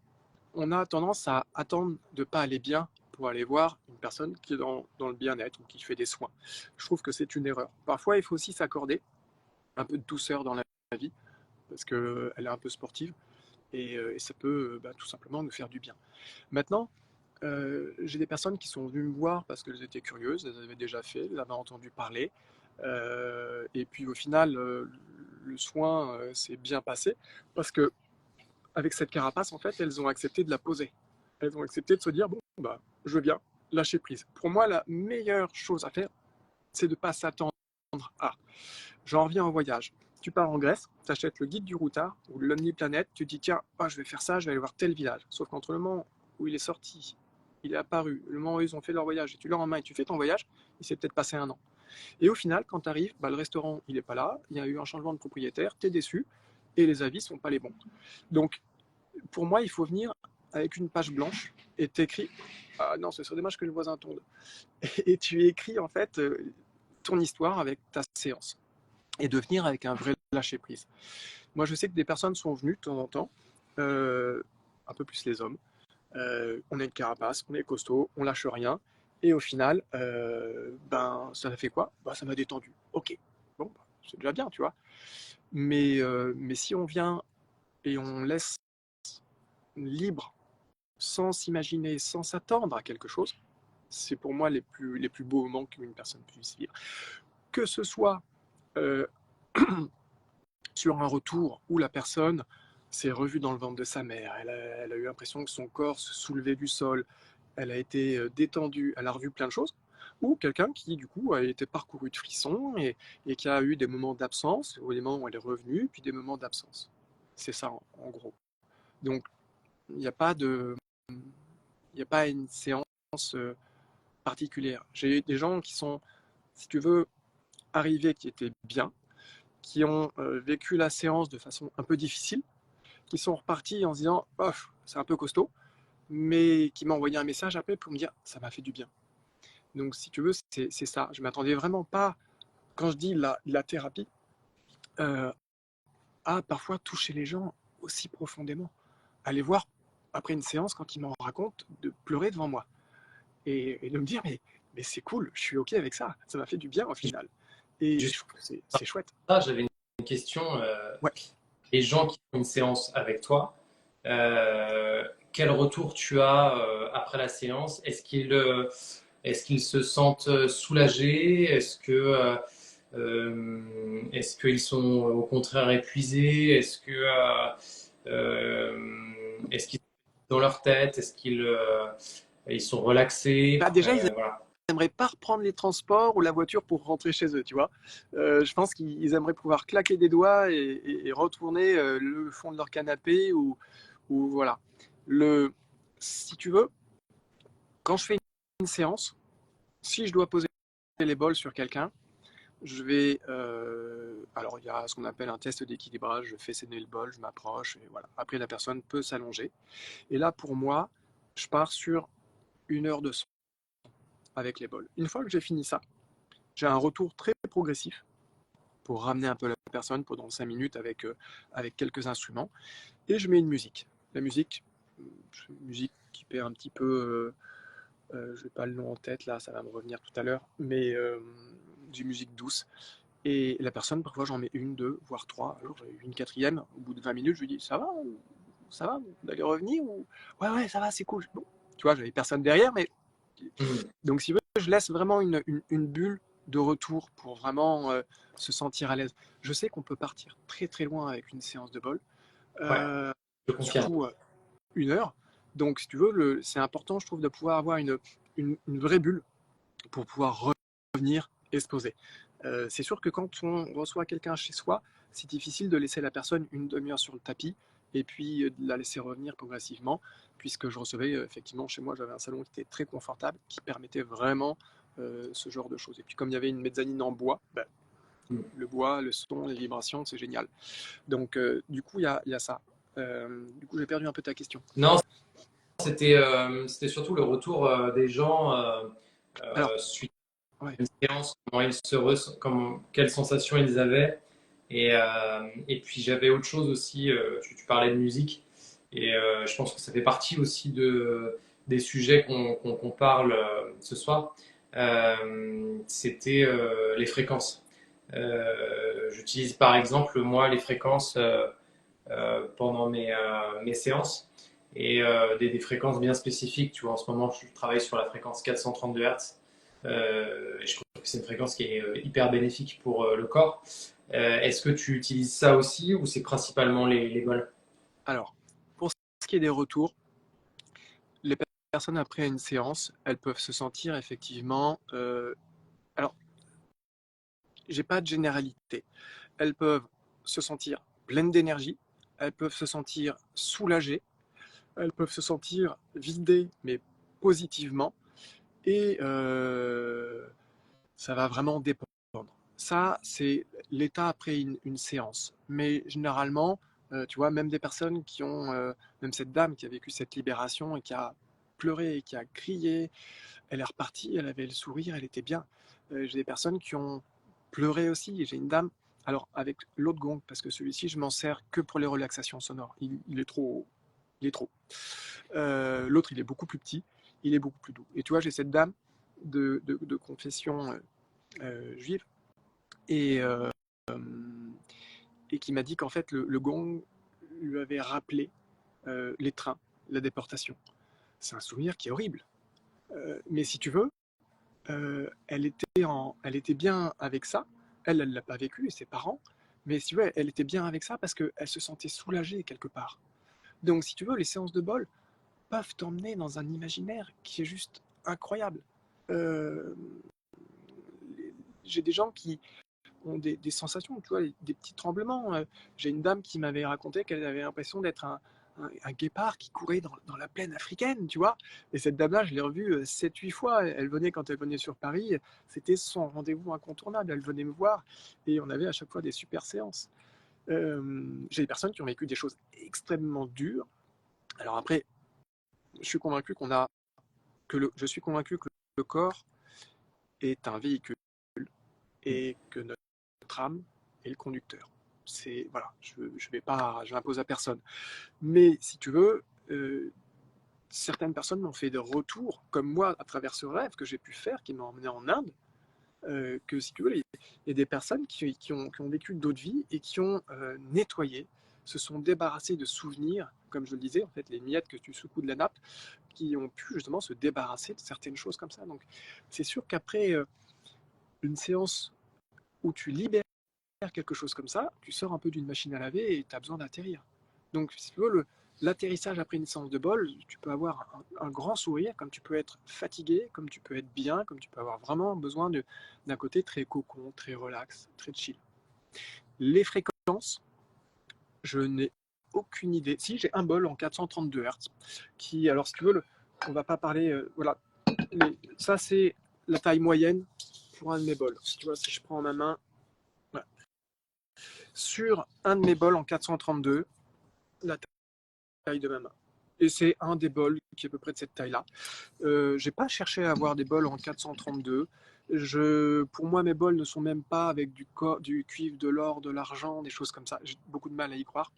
on a tendance à attendre de pas aller bien pour aller voir une personne qui est dans le bien-être ou qui fait des soins. Je trouve que c'est une erreur. Parfois, il faut aussi s'accorder un peu de douceur dans la vie parce qu'elle est un peu sportive et ça peut tout simplement nous faire du bien. Maintenant, j'ai des personnes qui sont venues me voir parce qu'elles étaient curieuses, elles avaient déjà fait, elles avaient entendu parler. Et puis au final, le soin s'est bien passé parce que avec cette carapace, en fait, elles ont accepté de la poser. Elles ont accepté de se dire, bon, bah, je veux bien, lâcher prise. Pour moi, la meilleure chose à faire, c'est de ne pas s'attendre à. J'en reviens en voyage. Tu pars en Grèce, tu achètes le guide du routard ou le Lonely Planet, tu te dis tiens, je vais faire ça, je vais aller voir tel village. Sauf qu'entre le moment où il est sorti, il est apparu, le moment où ils ont fait leur voyage et tu l'as en main et tu fais ton voyage, il s'est peut-être passé un an. Et au final, quand tu arrives, le restaurant, il n'est pas là, il y a eu un changement de propriétaire, tu es déçu et les avis ne sont pas les bons. Donc, pour moi, il faut venir avec une page blanche et t'écris ah non, ce serait dommage que le voisin tombe. Et tu écris en fait ton histoire avec ta séance et de venir avec un vrai lâcher prise. Moi, je sais que des personnes sont venues de temps en temps, un peu plus les hommes. On a une carapace, on est costaud, on lâche rien. Et au final, ça a fait quoi? Ça m'a détendu. Ok, bon, c'est déjà bien, tu vois. Mais si on vient et on laisse libre, sans s'imaginer, sans s'attendre à quelque chose, c'est pour moi les plus beaux moments qu'une personne puisse vivre. Que ce soit euh, sur un retour où la personne s'est revue dans le ventre de sa mère, elle a eu l'impression que son corps se soulevait du sol, elle a été détendue, elle a revu plein de choses, ou quelqu'un qui du coup a été parcouru de frissons et qui a eu des moments d'absence, ou des moments où elle est revenue, puis des moments d'absence. C'est ça en gros. Donc il n'y a pas de, il n'y a pas une séance particulière. J'ai eu des gens qui sont, si tu veux, arrivés, qui étaient bien, qui ont vécu la séance de façon un peu difficile, qui sont repartis en se disant oh, c'est un peu costaud, mais qui m'ont envoyé un message après pour me dire ça m'a fait du bien. Donc si tu veux, c'est ça. Je ne m'attendais vraiment pas, quand je dis la thérapie, euh, à parfois toucher les gens aussi profondément. Aller voir après une séance, quand ils m'en racontent, de pleurer devant moi. Et de me dire mais c'est cool, je suis OK avec ça. Ça m'a fait du bien au final. Et Juste je trouve que c'est chouette. ça, j'avais une question. Ouais. Les gens qui font une séance avec toi, quel retour tu as après la séance? Est-ce qu'ils se sentent soulagés? Est-ce qu'ils sont au contraire épuisés? Est-ce qu'ils sont dans leur tête? Ils sont relaxés? Déjà, ils Voilà. n'aimeraient pas reprendre les transports ou la voiture pour rentrer chez eux, tu vois. Je pense qu'ils aimeraient pouvoir claquer des doigts et retourner le fond de leur canapé ou voilà. Si tu veux, quand je fais une séance, si je dois poser les bols sur quelqu'un, je vais. Alors, il y a ce qu'on appelle un test d'équilibrage. Je fais saigner le bol, je m'approche, et voilà. Après, la personne peut s'allonger. Et là, pour moi, je pars sur 1 heure de son avec les bols. Une fois que j'ai fini ça, j'ai un retour très progressif pour ramener un peu la personne pendant 5 minutes avec quelques instruments. Et je mets une musique. La musique qui perd un petit peu. Je n'ai pas le nom en tête, là, ça va me revenir tout à l'heure, mais du musique douce. Et la personne, parfois, j'en mets une, deux, voire trois. Alors, j'ai eu une quatrième. Au bout de 20 minutes, je lui dis ça va? Ça va? Vous allez revenir ou... Ouais, ouais, ça va, c'est cool. Bon. Tu vois, j'avais personne derrière, mais. Mhm. Donc, si vous voulez, je laisse vraiment une bulle de retour pour vraiment se sentir à l'aise. Je sais qu'on peut partir très très loin avec une séance de bol, Ouais, euh, je confirme. surtout 1 heure. Donc, si tu veux, c'est important, je trouve, de pouvoir avoir une vraie bulle pour pouvoir revenir et se poser. C'est sûr que quand on reçoit quelqu'un chez soi, c'est difficile de laisser la personne une demi-heure sur le tapis et puis de la laisser revenir progressivement, puisque je recevais effectivement chez moi, j'avais un salon qui était très confortable, qui permettait vraiment ce genre de choses. Et puis comme il y avait une mezzanine en bois, Mhm. le bois, le son, les vibrations, c'est génial. Donc du coup, il y a ça. Du coup, j'ai perdu un peu ta question. Non, c'était surtout le retour des gens Alors, suite ouais. à une séance, quelles sensations ils avaient. Et puis j'avais autre chose aussi, tu parlais de musique, et je pense que ça fait partie aussi des sujets qu'on parle ce soir. C'était les fréquences. J'utilise par exemple moi les fréquences pendant mes séances et des fréquences bien spécifiques. Tu vois, en ce moment, je travaille sur la fréquence 432 Hz. Et je trouve que c'est une fréquence qui est hyper bénéfique pour le corps. Est-ce que tu utilises ça aussi ou c'est principalement les bols? Alors, pour ce qui est des retours, les personnes après une séance, elles peuvent se sentir effectivement. Alors, j'ai pas de généralité. Elles peuvent se sentir pleines d'énergie, elles peuvent se sentir soulagées, elles peuvent se sentir vidées, mais positivement. Et ça va vraiment dépendre. Ça, c'est l'état après une séance. Mais généralement, tu vois, même des personnes qui ont, même cette dame qui a vécu cette libération et qui a pleuré et qui a crié, elle est repartie, elle avait le sourire, elle était bien. J'ai des personnes qui ont pleuré aussi. J'ai une dame, alors avec l'autre gong, parce que celui-ci, je m'en sers que pour les relaxations sonores. Il est trop, il est trop. L'autre, il est beaucoup plus petit, il est beaucoup plus doux. Et tu vois, j'ai cette dame de confession juive et, et qui m'a dit qu'en fait, le gong lui avait rappelé les trains, la déportation. C'est un souvenir qui est horrible. Mais si tu veux, elle était bien avec ça. Elle ne l'a pas vécu, et ses parents. Mais si tu veux, elle était bien avec ça parce qu'elle se sentait soulagée quelque part. Donc, si tu veux, les séances de bol peuvent t'emmener dans un imaginaire qui est juste incroyable. Euh, j'ai des gens qui ont des sensations, tu vois, des petits tremblements. J'ai une dame qui m'avait raconté qu'elle avait l'impression d'être un guépard qui courait dans la plaine africaine, tu vois. Et cette dame-là, je l'ai revue 7-8 fois. Elle venait quand elle venait sur Paris, c'était son rendez-vous incontournable. Elle venait me voir et on avait à chaque fois des super séances. J'ai des personnes qui ont vécu des choses extrêmement dures. Alors après, je suis convaincu je suis convaincu que le corps est un véhicule et que notre âme est le conducteur. C'est voilà, je vais pas, je l'impose à personne. Mais si tu veux, certaines personnes m'ont fait des retours, comme moi, à travers ce rêve que j'ai pu faire, qui m'a emmené en Inde, que si tu veux, il y a des personnes qui ont vécu d'autres vies et qui ont nettoyé, se sont débarrassés de souvenirs, comme je le disais, en fait, les miettes que tu secoues de la nappe, qui ont pu justement se débarrasser de certaines choses comme ça. Donc, c'est sûr qu'après une séance où tu libères quelque chose comme ça, tu sors un peu d'une machine à laver et tu as besoin d'atterrir. Donc, si tu veux, l'atterrissage après une séance de bol, tu peux avoir un grand sourire, comme tu peux être fatigué, comme tu peux être bien, comme tu peux avoir vraiment besoin d'un côté très cocon, très relax, très chill. Les fréquences, je n'ai aucune idée. Si, j'ai un bol en 432 Hz, qui, alors si tu veux, on va pas parler, voilà, mais ça c'est la taille moyenne pour un de mes bols. Si tu vois, si je prends ma main, voilà. Sur un de mes bols en 432, la taille de ma main. Et c'est un des bols qui est à peu près de cette taille-là. J'ai pas cherché à avoir des bols en 432. Pour moi, mes bols ne sont même pas avec du cuivre, de l'or, de l'argent, des choses comme ça. J'ai beaucoup de mal à y croire.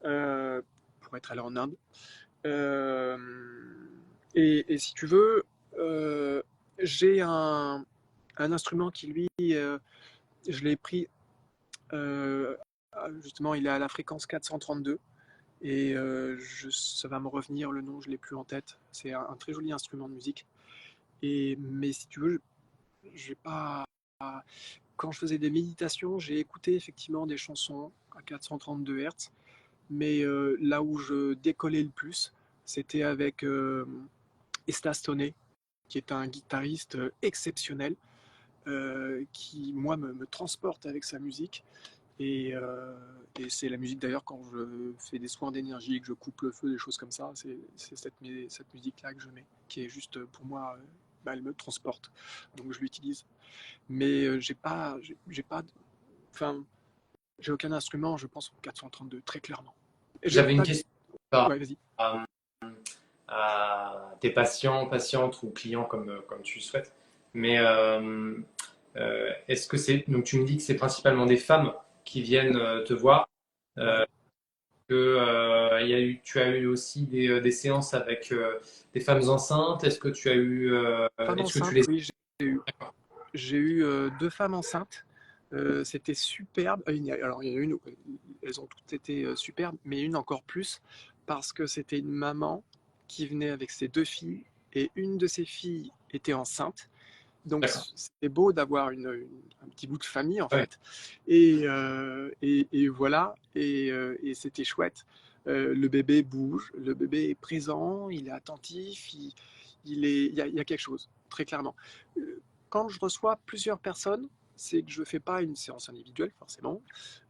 Pour être allé en Inde. Euh, et si tu veux, j'ai un instrument qui, lui, je l'ai pris, euh, justement, il est à la fréquence 432. Et ça va me revenir le nom, je ne l'ai plus en tête. C'est un très joli instrument de musique. Mais si tu veux, j'ai pas. Quand je faisais des méditations, j'ai écouté effectivement des chansons à 432 Hz. Mais là où je décollais le plus, c'était avec Estas Toney, qui est un guitariste exceptionnel, qui, moi, me transporte avec sa musique. Et c'est la musique d'ailleurs quand je fais des soins d'énergie, que je coupe le feu, des choses comme ça, c'est cette musique-là que je mets, qui est juste pour moi, bah, elle me transporte, donc je l'utilise. Mais j'ai pas, enfin, j'ai aucun instrument, je pense au 432 très clairement. J'ai J'avais une pas, question par ouais, vas-y. rapport à tes patients, patientes ou clients comme tu le souhaites. Mais est-ce que c'est. Donc, tu me dis que c'est principalement des femmes qui viennent te voir. Ouais. Que, tu as eu aussi des séances avec des femmes enceintes. Est-ce que tu as eu. Femme Est-ce que tu enceinte, les. oui, j'ai eu deux femmes enceintes. C'était superbe. Alors, il y en a une, elles ont toutes été superbes, mais une encore plus, parce que c'était une maman qui venait avec ses deux filles, et une de ses filles était enceinte. Donc, D'accord. c'était beau d'avoir un petit bout de famille, en Ouais. fait. Et voilà, et c'était chouette. Le bébé bouge, le bébé est présent, il est attentif, il y a quelque chose, très clairement. Quand je reçois plusieurs personnes, c'est que je ne fais pas une séance individuelle, forcément,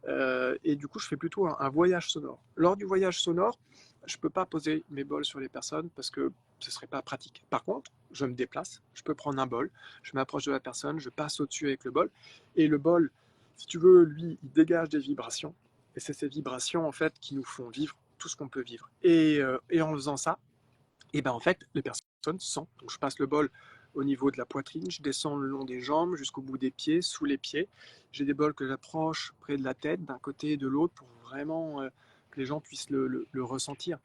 et du coup, je fais plutôt un voyage sonore. Lors du voyage sonore, je ne peux pas poser mes bols sur les personnes parce que ce ne serait pas pratique. Par contre, je me déplace, je peux prendre un bol, je m'approche de la personne, je passe au-dessus avec le bol, et le bol, si tu veux, lui, il dégage des vibrations, et c'est ces vibrations, en fait, qui nous font vivre tout ce qu'on peut vivre. Et en faisant ça, et ben en fait, les personnes sentent. Donc je passe le bol au niveau de la poitrine, je descends le long des jambes jusqu'au bout des pieds, sous les pieds. J'ai des bols que j'approche près de la tête, d'un côté et de l'autre, pour vraiment que les gens puissent le ressentir.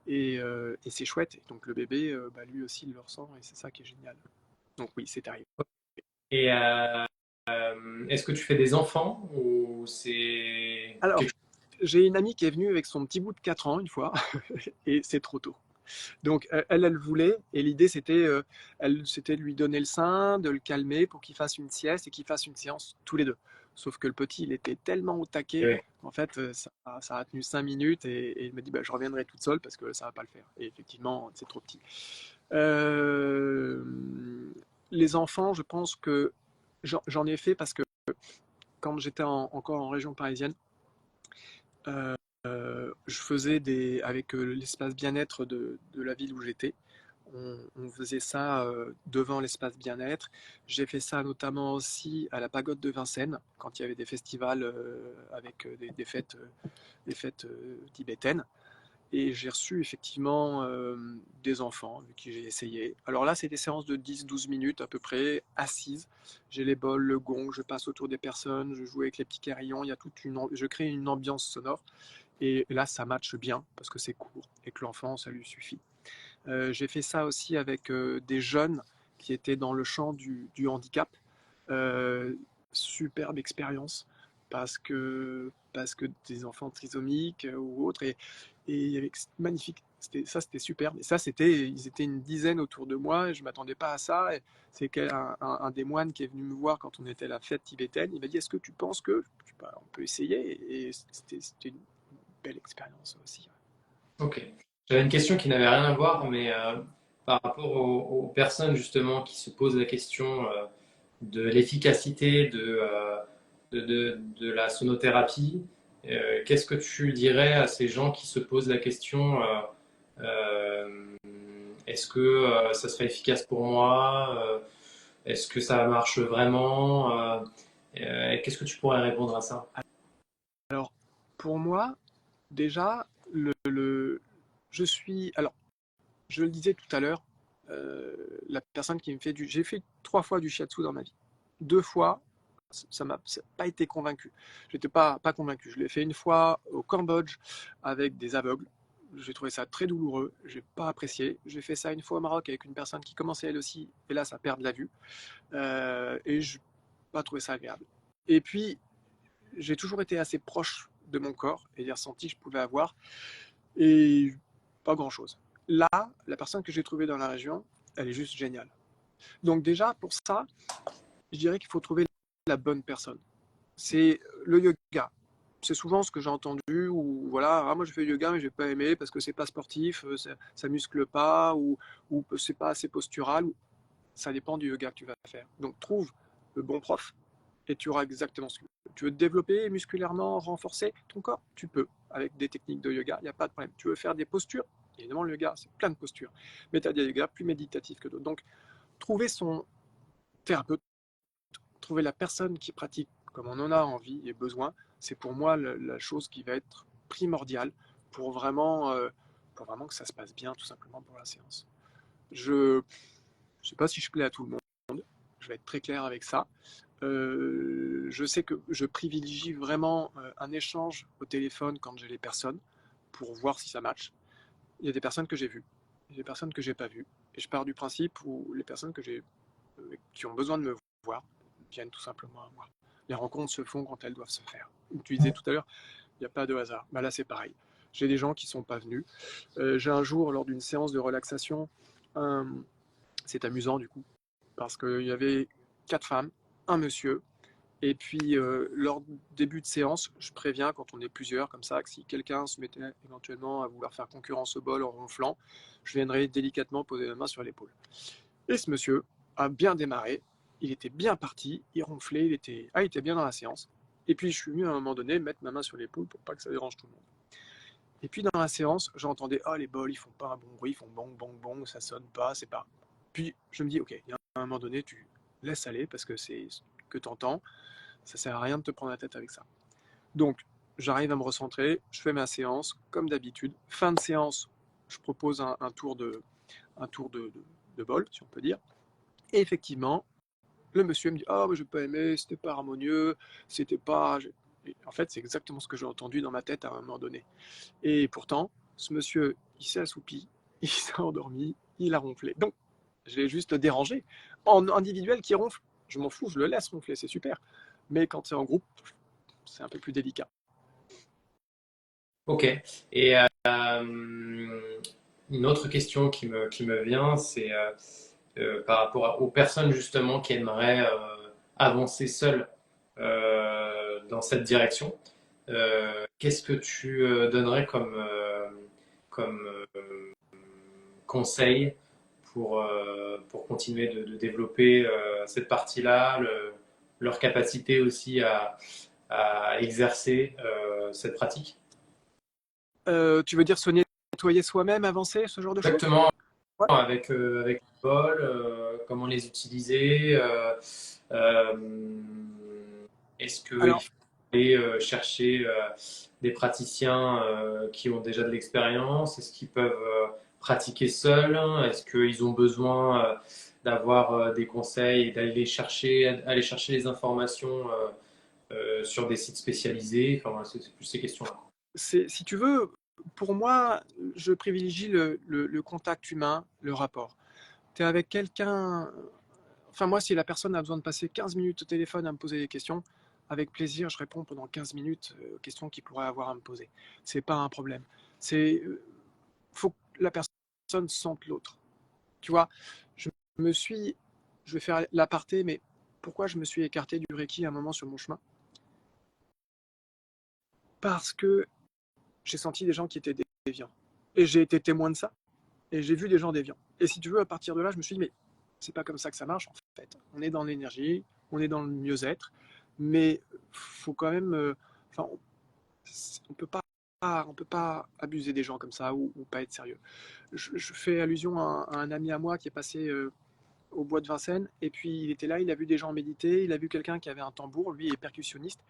Et c'est chouette. Et donc le bébé, bah, lui aussi, il le ressent, et c'est ça qui est génial. Donc oui, c'est arrivé. Et est-ce que tu fais des enfants ou c'est Alors, quelque j'ai une amie qui est venue avec son petit bout de 4 ans une fois, et c'est trop tôt. Donc elle le voulait, et l'idée c'était de lui donner le sein, de le calmer pour qu'il fasse une sieste et qu'il fasse une séance tous les deux. Sauf que le petit, il était tellement au taquet, chose? en fait, ça a tenu 5 minutes, et il m'a dit bah, je reviendrai toute seule parce que ça va pas le faire. Et effectivement, c'est trop petit. Euh, les enfants, je pense que j'en ai fait parce que quand j'étais encore en région parisienne, euh, je faisais avec l'espace bien-être de la ville où j'étais. On faisait ça devant l'espace bien-être. J'ai fait ça notamment aussi à la pagode de Vincennes, quand il y avait des festivals avec des fêtes tibétaines. Et j'ai reçu effectivement des enfants avec qui j'ai essayé. Alors là, c'est des séances de 10-12 minutes à peu près, assises. J'ai les bols, le gong, je passe autour des personnes, je joue avec les petits carillons, il y a je crée une ambiance sonore. Et là, ça matche bien parce que c'est court et que l'enfant, ça lui suffit. J'ai fait ça aussi avec des jeunes qui étaient dans le champ du handicap. Euh, Superbe expérience parce que des enfants trisomiques ou autres, et avec magnifique. C'était superbe. Et ça, ils étaient une dizaine autour de moi, et je m'attendais pas à ça. Et c'est un des moines qui est venu me voir quand on était à la fête tibétaine. Il m'a dit: est-ce que tu penses que bah, on peut essayer? Et c'était une belle expérience aussi. Ok. J'avais une question qui n'avait rien à voir, mais par rapport aux personnes justement qui se posent la question de l'efficacité de la sonothérapie, qu'est-ce que tu dirais à ces gens qui se posent la question euh, est-ce que ça serait efficace pour moi? Est-ce que ça marche vraiment? Qu'est-ce que tu pourrais répondre à ça? Alors, pour moi, déjà, alors, je le disais tout à l'heure, la personne qui me fait j'ai fait 3 fois du shiatsu dans ma vie. 2 fois, ça m'a pas été convaincu. J'étais pas convaincu. Je l'ai fait une fois au Cambodge avec des aveugles. J'ai trouvé ça très douloureux. J'ai pas apprécié. J'ai fait ça une fois au Maroc avec une personne qui commençait elle aussi, hélas, à perdre la vue. Et je n'ai pas trouvé ça agréable. Et puis, j'ai toujours été assez proche de mon corps et des ressentis que je pouvais avoir, et pas grand-chose. Là, la personne que j'ai trouvée dans la région, elle est juste géniale. Donc déjà, pour ça, je dirais qu'il faut trouver la bonne personne. C'est le yoga. C'est souvent ce que j'ai entendu, ou voilà, ah, moi je fais du yoga mais j'ai pas aimé parce que c'est pas sportif, ça muscle pas, ou c'est pas assez postural. Ça dépend du yoga que tu vas faire. Donc trouve le bon prof et tu auras exactement ce que tu veux. Tu veux te développer musculairement, renforcer ton corps? Tu peux, avec des techniques de yoga, il n'y a pas de problème. Tu veux faire des postures? Évidemment, le yoga, c'est plein de postures. Mais tu as des yogas plus méditatifs que d'autres. Donc, trouver son thérapeute, trouver la personne qui pratique comme on en a envie et besoin, c'est pour moi la chose qui va être primordiale pour vraiment que ça se passe bien, tout simplement pour la séance. Je ne sais pas si je plais à tout le monde, je vais être très clair avec ça. Je sais que je privilégie vraiment un échange au téléphone quand j'ai les personnes pour voir si ça match. Il y a des personnes que j'ai vues, il y a des personnes que j'ai pas vues. Et je pars du principe où les personnes qui ont besoin de me voir viennent tout simplement à moi. Les rencontres se font quand elles doivent se faire. Comme tu disais tout à l'heure, il n'y a pas de hasard. Bah là, c'est pareil. J'ai des gens qui ne sont pas venus. J'ai un jour, lors d'une séance de relaxation, c'est amusant du coup, parce qu'il y avait 4 femmes, un monsieur, Et puis, lors du début de séance, je préviens quand on est plusieurs, comme ça, que si quelqu'un se mettait éventuellement à vouloir faire concurrence au bol en ronflant, je viendrai délicatement poser la main sur l'épaule. Et ce monsieur a bien démarré, il était bien parti, il ronflait, il était bien dans la séance. Et puis, je suis venu à un moment donné mettre ma main sur l'épaule pour pas que ça dérange tout le monde. Et puis, dans la séance, j'entendais, ah, les bols, ils font pas un bon bruit, ils font bang, bang, bang, ça sonne pas, c'est pas. Puis, je me dis, ok, il y a un moment donné, tu laisses aller parce que c'est ce que tu entends. Ça sert à rien de te prendre la tête avec ça. Donc, j'arrive à me recentrer, je fais ma séance comme d'habitude. Fin de séance, je propose un tour de bol, si on peut dire. Et effectivement, le monsieur me dit, ah, oh, je n'ai pas aimé, c'était pas harmonieux, c'était pas. Et en fait, c'est exactement ce que j'ai entendu dans ma tête à un moment donné. Et pourtant, ce monsieur, il s'est assoupi, il s'est endormi, il a ronflé. Donc, je l'ai juste dérangé. En individuel qui ronfle, je m'en fous, je le laisse ronfler, c'est super. Mais quand c'est en groupe, c'est un peu plus délicat. Ok. Et une autre question qui me vient, c'est par rapport aux personnes justement qui aimeraient avancer seules dans cette direction. Qu'est-ce que tu donnerais comme conseil pour continuer de développer cette partie-là, leur capacité aussi à exercer cette pratique? Tu veux dire se nettoyer soi-même, avancer, ce genre de choses? Exactement, Ouais. avec le bol, comment les utiliser, euh, est-ce qu'il Alors, faut aller chercher des praticiens qui ont déjà de l'expérience? Est-ce qu'ils peuvent pratiquer seuls? Est-ce qu'ils ont besoin d'avoir des conseils et aller chercher les informations sur des sites spécialisés? Enfin, voilà, c'est plus ces questions-là. si tu veux, pour moi, je privilégie le contact humain, le rapport. Tu es avec quelqu'un. Enfin, moi, si la personne a besoin de passer 15 minutes au téléphone à me poser des questions, avec plaisir, je réponds pendant 15 minutes aux questions qu'il pourrait avoir à me poser. C'est pas un problème. C'est faut que la personne sente l'autre. Tu vois, je me suis, je vais faire l'aparté, mais pourquoi je me suis écarté du Reiki à un moment sur mon chemin? Parce que j'ai senti des gens qui étaient déviants. Et j'ai été témoin de ça. Et j'ai vu des gens déviants. Et si tu veux, à partir de là, je me suis dit, mais c'est pas comme ça que ça marche en fait. On est dans l'énergie, on est dans le mieux-être, mais faut quand même. Enfin, on peut pas abuser des gens comme ça ou pas être sérieux. Je fais allusion à un ami à moi qui est passé au bois de Vincennes, et puis il était là, il a vu des gens méditer, il a vu quelqu'un qui avait un tambour, lui est percussionniste,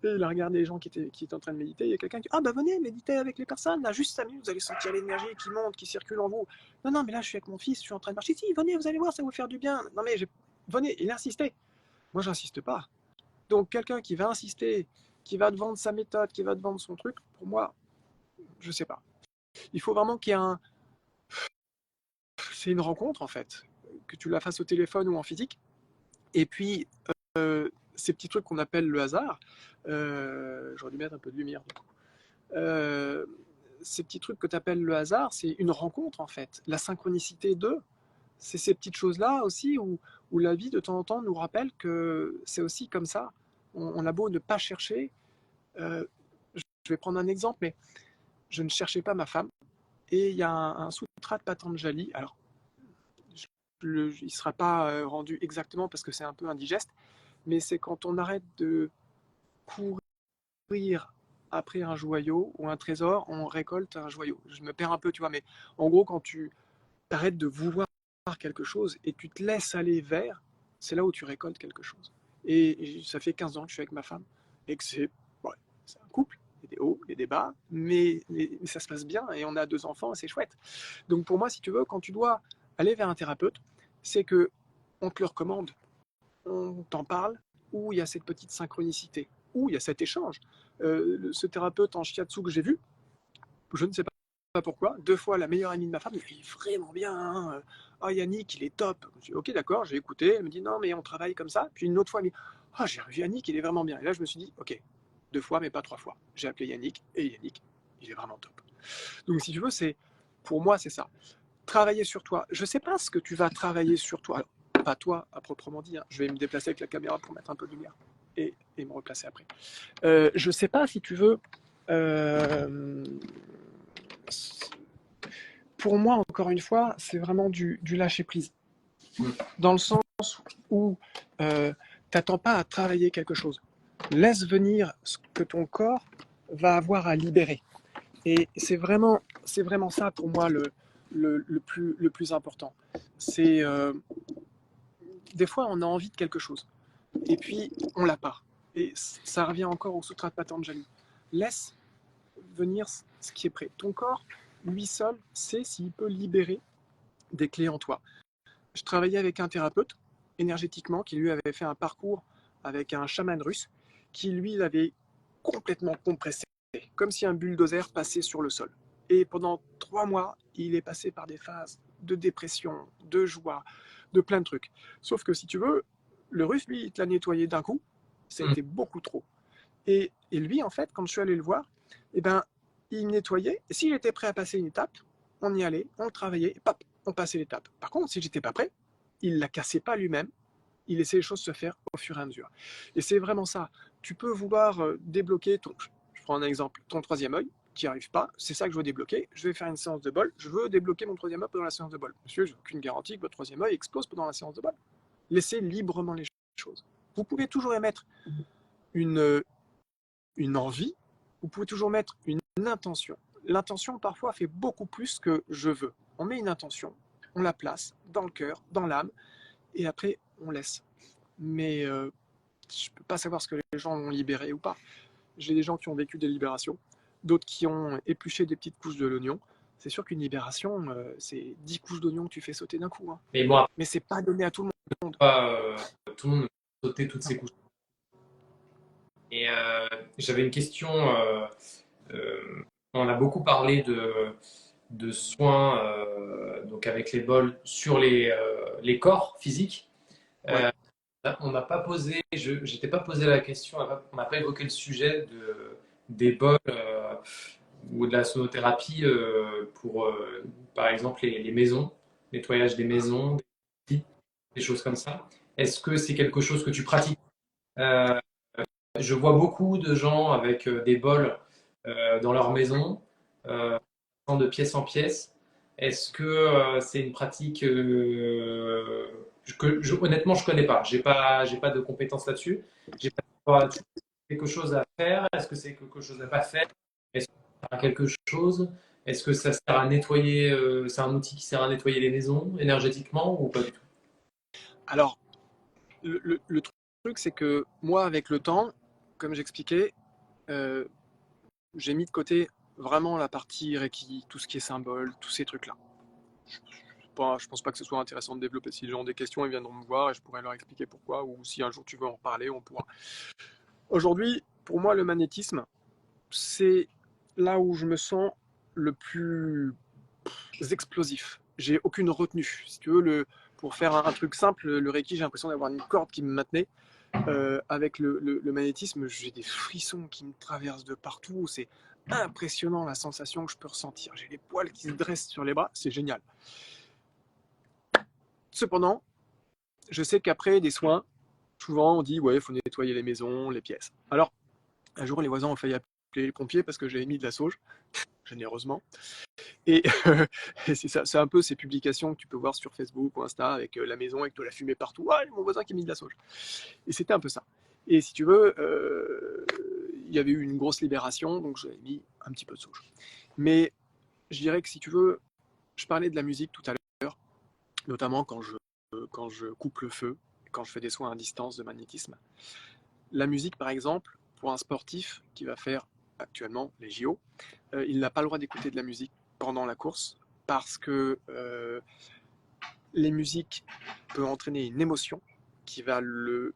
et il a regardé les gens qui étaient en train de méditer, il y a quelqu'un qui dit, ah bah venez méditer avec les personnes, là juste 5 minutes, vous allez sentir l'énergie qui monte, qui circule en vous. Non, non, mais là je suis avec mon fils, je suis en train de marcher, si, venez, vous allez voir, ça va vous faire du bien. Non mais venez, il insistait. Moi j'insiste pas. Donc quelqu'un qui va insister, qui va te vendre sa méthode, qui va te vendre son truc, pour moi, je sais pas. Il faut vraiment qu'il y ait un... C'est une rencontre en fait, que tu la fasses au téléphone ou en physique. Et puis, ces petits trucs qu'on appelle le hasard, j'aurais dû mettre un peu de lumière du coup. Euh, Ces petits trucs que tu appelles le hasard, c'est une rencontre en fait. La synchronicité de, c'est ces petites choses-là aussi où la vie de temps en temps nous rappelle que c'est aussi comme ça. On a beau ne pas chercher. euh, je vais prendre un exemple, mais je ne cherchais pas ma femme. Et il y a un sutra de Patanjali. Alors, il ne sera pas rendu exactement parce que c'est un peu indigeste, mais c'est quand on arrête de courir après un joyau ou un trésor, on récolte un joyau. Je me perds un peu, tu vois, mais en gros, quand tu arrêtes de vouloir quelque chose et tu te laisses aller vers, c'est là où tu récoltes quelque chose. Et ça fait 15 ans que je suis avec ma femme et que ouais, c'est un couple. Il y a des hauts, il y a des bas, mais ça se passe bien et on a 2 enfants et c'est chouette. Donc pour moi, si tu veux, quand tu dois aller vers un thérapeute, c'est que on te le recommande, on t'en parle, où il y a cette petite synchronicité, où il y a cet échange. Ce thérapeute en shiatsu que j'ai vu, je ne sais pas pourquoi, 2 fois la meilleure amie de ma femme, il est vraiment bien. Hein. Ah, Yannick, il est top. Je dis, ok, d'accord, j'ai écouté. Elle me dit, non, mais on travaille comme ça. Puis une autre fois, elle me dit, ah, j'ai revu Yannick, il est vraiment bien. Et là, je me suis dit, ok, 2 fois, mais pas 3 fois. J'ai appelé Yannick, et Yannick, il est vraiment top. Donc, si tu veux, pour moi, c'est ça. Travailler sur toi. Je ne sais pas ce que tu vas travailler sur toi. Alors, pas toi, à proprement dit. Hein. Je vais me déplacer avec la caméra pour mettre un peu de lumière. et me replacer après. Je sais pas si tu veux. euh, pour moi, encore une fois, c'est vraiment du lâcher prise. Dans le sens où t'attends pas à travailler quelque chose. Laisse venir ce que ton corps va avoir à libérer. Et c'est vraiment ça pour moi le plus important. C'est des fois on a envie de quelque chose et puis on l'a pas. Et ça revient encore au Sutra de Patanjali. Laisse venir ce qui est prêt. Ton corps, lui seul, sait s'il peut libérer des clés en toi. Je travaillais avec un thérapeute énergétiquement qui lui avait fait un parcours avec un chaman russe qui lui l'avait complètement compressé, comme si un bulldozer passait sur le sol. Et pendant 3 mois, il est passé par des phases de dépression, de joie, de plein de trucs. Sauf que si tu veux, le russe, lui, il te l'a nettoyé d'un coup. Ça a été beaucoup trop. Et lui, en fait, quand je suis allé le voir, eh ben, il nettoyait. Et s'il était prêt à passer une étape, on y allait, on travaillait, et pop, on passait l'étape. Par contre, si j'étais pas prêt, il la cassait pas lui-même. Il laissait les choses se faire au fur et à mesure. Et c'est vraiment ça. Tu peux vouloir débloquer ton. Je prends un exemple, ton troisième œil, qui n'y arrive pas, c'est ça que je veux débloquer. Je vais faire une séance de bol. Je veux débloquer mon troisième œil pendant la séance de bol. Monsieur, je n'ai aucune garantie que votre troisième œil explose pendant la séance de bol. Laissez librement les choses. Vous pouvez toujours émettre une, une envie, vous pouvez toujours mettre une intention. L'intention, parfois, fait beaucoup plus que je veux. On met une intention, on la place dans le cœur, dans l'âme, et après, on laisse. Mais je ne peux pas savoir ce que les gens ont libéré ou pas. J'ai des gens qui ont vécu des libérations, d'autres qui ont épluché des petites couches de l'oignon. C'est sûr qu'une libération, c'est 10 couches d'oignon que tu fais sauter d'un coup. Hein. Mais bon, Mais c'est pas donné à tout le monde. tout le monde ne peut pas sauter toutes ces couches. Et j'avais une question. Euh, on a beaucoup parlé de soins donc avec les bols sur les corps physiques. Ouais. On m'a pas posé, j'étais pas posé la question, on n'a pas évoqué le sujet des bols ou de la sonothérapie pour, par exemple, les maisons, nettoyage des maisons, des choses comme ça. Est-ce que c'est quelque chose que tu pratiques? Euh, je vois beaucoup de gens avec des bols dans leur maison, euh, de pièce en pièce. Est-ce que c'est une pratique que honnêtement je connais pas. J'ai pas de compétences là-dessus. J'ai pas quelque chose à faire. Est-ce que c'est quelque chose à pas faire? Est-ce que ça sert à quelque chose? Est-ce que ça sert à nettoyer? C'est un outil qui sert à nettoyer les maisons énergétiquement ou pas du tout? Alors, le truc, c'est que moi, avec le temps, comme j'expliquais, euh, j'ai mis de côté vraiment la partie Reiki, tout ce qui est symbole, tous ces trucs-là. Je pense pas que ce soit intéressant de développer. Si les gens ont des questions, ils viendront me voir et je pourrais leur expliquer pourquoi. Ou si un jour tu veux en reparler, on pourra. Aujourd'hui, pour moi, le magnétisme, c'est là où je me sens le plus explosif. J'ai aucune retenue. Si tu veux, pour faire un truc simple, le Reiki, j'ai l'impression d'avoir une corde qui me maintenait. Avec le magnétisme, j'ai des frissons qui me traversent de partout. C'est impressionnant la sensation que je peux ressentir. J'ai les poils qui se dressent sur les bras. C'est génial. Cependant, je sais qu'après des soins, souvent on dit ouais, il faut nettoyer les maisons, les pièces. Alors, un jour, les voisins ont failli appeler les pompiers parce que j'avais mis de la sauge, généreusement. Et, et c'est ça, c'est un peu ces publications que tu peux voir sur Facebook ou Insta avec la maison avec de la fumée partout. Ah, mon voisin qui a mis de la sauge. Et c'était un peu ça. Et si tu veux, il y avait eu une grosse libération, donc j'avais mis un petit peu de sauge. Mais je dirais que si tu veux, je parlais de la musique tout à l'heure, notamment quand je coupe le feu, quand je fais des soins à distance de magnétisme. La musique, par exemple, pour un sportif qui va faire actuellement les JO, il n'a pas le droit d'écouter de la musique pendant la course parce que les musiques peuvent entraîner une émotion qui va le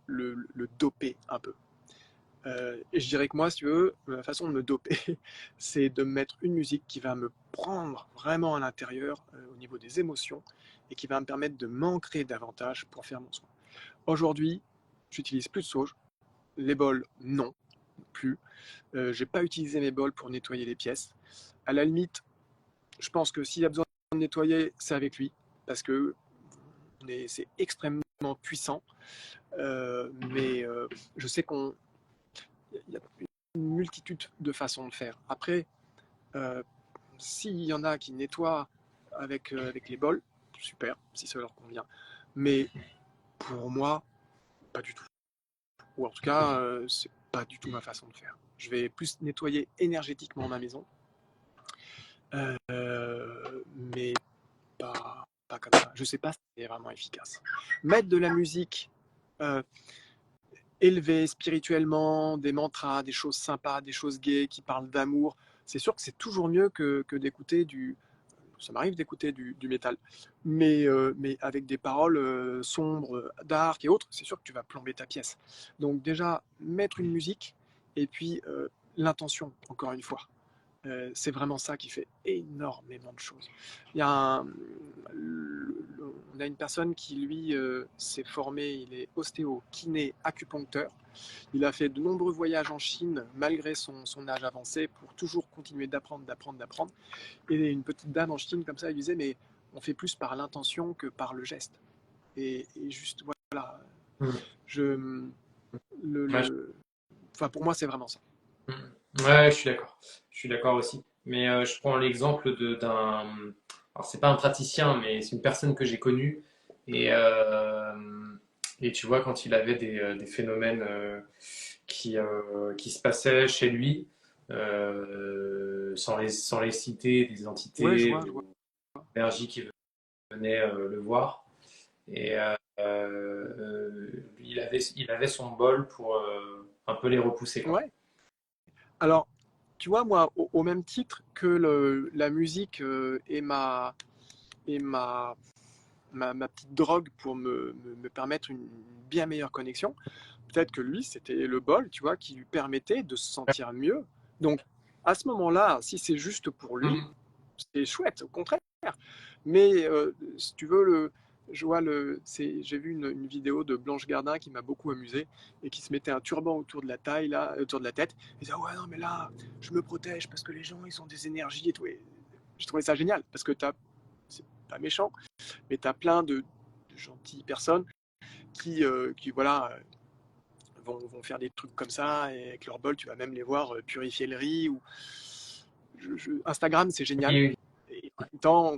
doper un peu. Et je dirais que moi, si tu veux, ma façon de me doper, c'est de mettre une musique qui va me prendre vraiment à l'intérieur au niveau des émotions et qui va me permettre de m'ancrer davantage pour faire mon soin. Aujourd'hui, j'utilise plus de sauge. Les bols, non, plus. J'ai pas utilisé mes bols pour nettoyer les pièces. À la limite, je pense que s'il y a besoin de nettoyer, c'est avec lui, parce que c'est extrêmement puissant. Mais je sais il y a une multitude de façons de faire. Après, euh, s'il y en a qui nettoient avec les bols, super, si ça leur convient. Mais pour moi, pas du tout. Ou en tout cas, c'est pas du tout ma façon de faire. Je vais plus nettoyer énergétiquement ma maison, mais pas comme ça. Je sais pas si c'est vraiment efficace. Mettre de la musique euh, élevée spirituellement, des mantras, des choses sympas, des choses gaies qui parlent d'amour, c'est sûr que c'est toujours mieux que d'écouter du. Ça m'arrive d'écouter du métal, mais avec des paroles sombres, dark et autres, c'est sûr que tu vas plomber ta pièce. Donc déjà, mettre une musique et puis l'intention, encore une fois. C'est vraiment ça qui fait énormément de choses. Il y a on a une personne qui, lui, s'est formé, il est ostéo, kiné, acupuncteur. Il a fait de nombreux voyages en Chine, malgré son âge avancé, pour toujours continuer d'apprendre, d'apprendre, d'apprendre. Et une petite dame en Chine, comme ça, elle disait, mais on fait plus par l'intention que par le geste. Et juste, voilà, Mm. je, Ouais, enfin, pour moi, c'est vraiment ça. ouais, je suis d'accord. Je suis d'accord aussi. Mais je prends l'exemple d'un. Alors, c'est pas un praticien, mais c'est une personne que j'ai connue. Et, euh, et tu vois, quand il avait des phénomènes qui se passaient chez lui, sans les citer, des Ouais, entités je vois. ou énergies qui venaient le voir. Et il avait son bol pour un peu les repousser, quoi. Ouais. Alors, tu vois, moi, au même titre que la musique est ma petite drogue pour me permettre une bien meilleure connexion, peut-être que lui, c'était le bol, tu vois, qui lui permettait de se sentir mieux. Donc, à ce moment-là, si c'est juste pour lui, Mhm. c'est chouette, au contraire. Mais si tu veux, j'ai vu une vidéo de Blanche Gardin qui m'a beaucoup amusé et qui se mettait un turban autour de la taille, là, autour de la tête. Et disait, ah ouais, non, mais là, je me protège parce que les gens, ils ont des énergies et tout. Et je trouvais ça génial parce que c'est pas méchant, mais tu as plein de gentilles personnes qui voilà, vont faire des trucs comme ça et avec leur bol, tu vas même les voir purifier le riz. Instagram, c'est génial. Oui, oui, Et en même temps,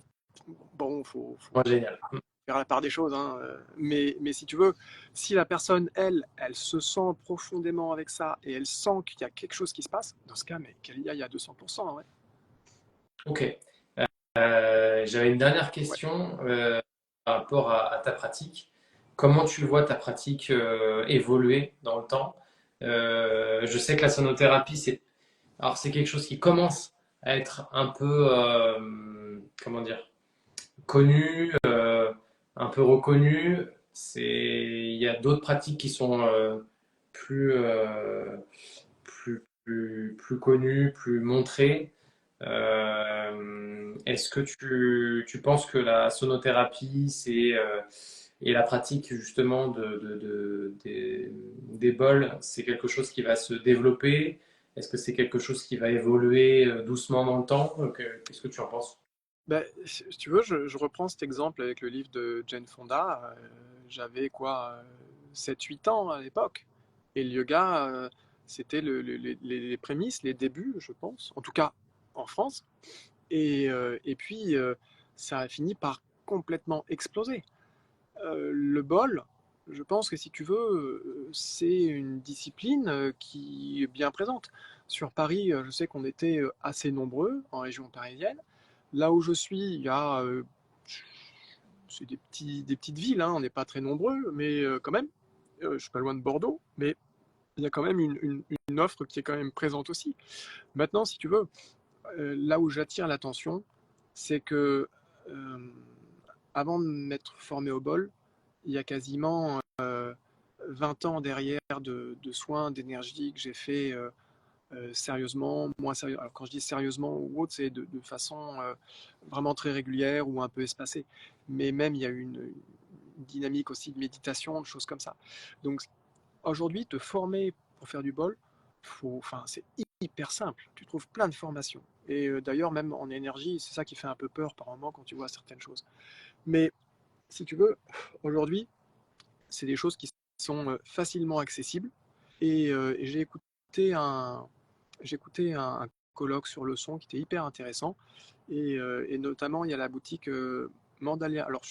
bon, faut moi, génial. faire la part des choses, hein. Mais si tu veux, si la personne, elle se sent profondément avec ça et elle sent qu'il y a quelque chose qui se passe, dans ce cas, mais qu'elle y aille à 200%, ouais. Ok. J'avais une dernière Ouais. question par rapport à ta pratique. Comment tu vois ta pratique évoluer dans le temps? Je sais que la sonothérapie, c'est quelque chose qui commence à être un peu, comment dire, connu, un peu reconnu. Il y a d'autres pratiques qui sont plus, plus connues, plus montrées. Est-ce que tu penses que la sonothérapie, et la pratique justement des bols, c'est quelque chose qui va se développer? Est-ce que c'est quelque chose qui va évoluer doucement dans le temps? Qu'est-ce que tu en penses? Ben, si tu veux, je reprends cet exemple avec le livre de Jane Fonda. J'avais quoi, 7-8 ans à l'époque. Et le yoga, c'était les prémices, les débuts, je pense. En tout cas, en France. Et puis, ça a fini par complètement exploser. Le bol, je pense que si tu veux, c'est une discipline qui est bien présente. Sur Paris, je sais qu'on était assez nombreux en région parisienne. Là où je suis, il y a, c'est des petites villes, hein, on n'est pas très nombreux, mais quand même, je suis pas loin de Bordeaux, mais il y a quand même une offre qui est quand même présente aussi. Maintenant, si tu veux, là où j'attire l'attention, c'est que euh, avant de m'être formé au bol, il y a quasiment 20 ans derrière de soins, d'énergie que j'ai fait sérieusement, moins sérieux. Alors quand je dis sérieusement ou autre, c'est de façon vraiment très régulière ou un peu espacée. Mais même, il y a une dynamique aussi de méditation, de choses comme ça. Donc aujourd'hui, te former pour faire du bol, enfin, c'est hyper simple. Tu trouves plein de formations. Et d'ailleurs, même en énergie, c'est ça qui fait un peu peur par moment quand tu vois certaines choses. Mais si tu veux, aujourd'hui, c'est des choses qui sont facilement accessibles. Et j'ai écouté un colloque sur le son qui était hyper intéressant. Et notamment, il y a la boutique Mandalia. Alors,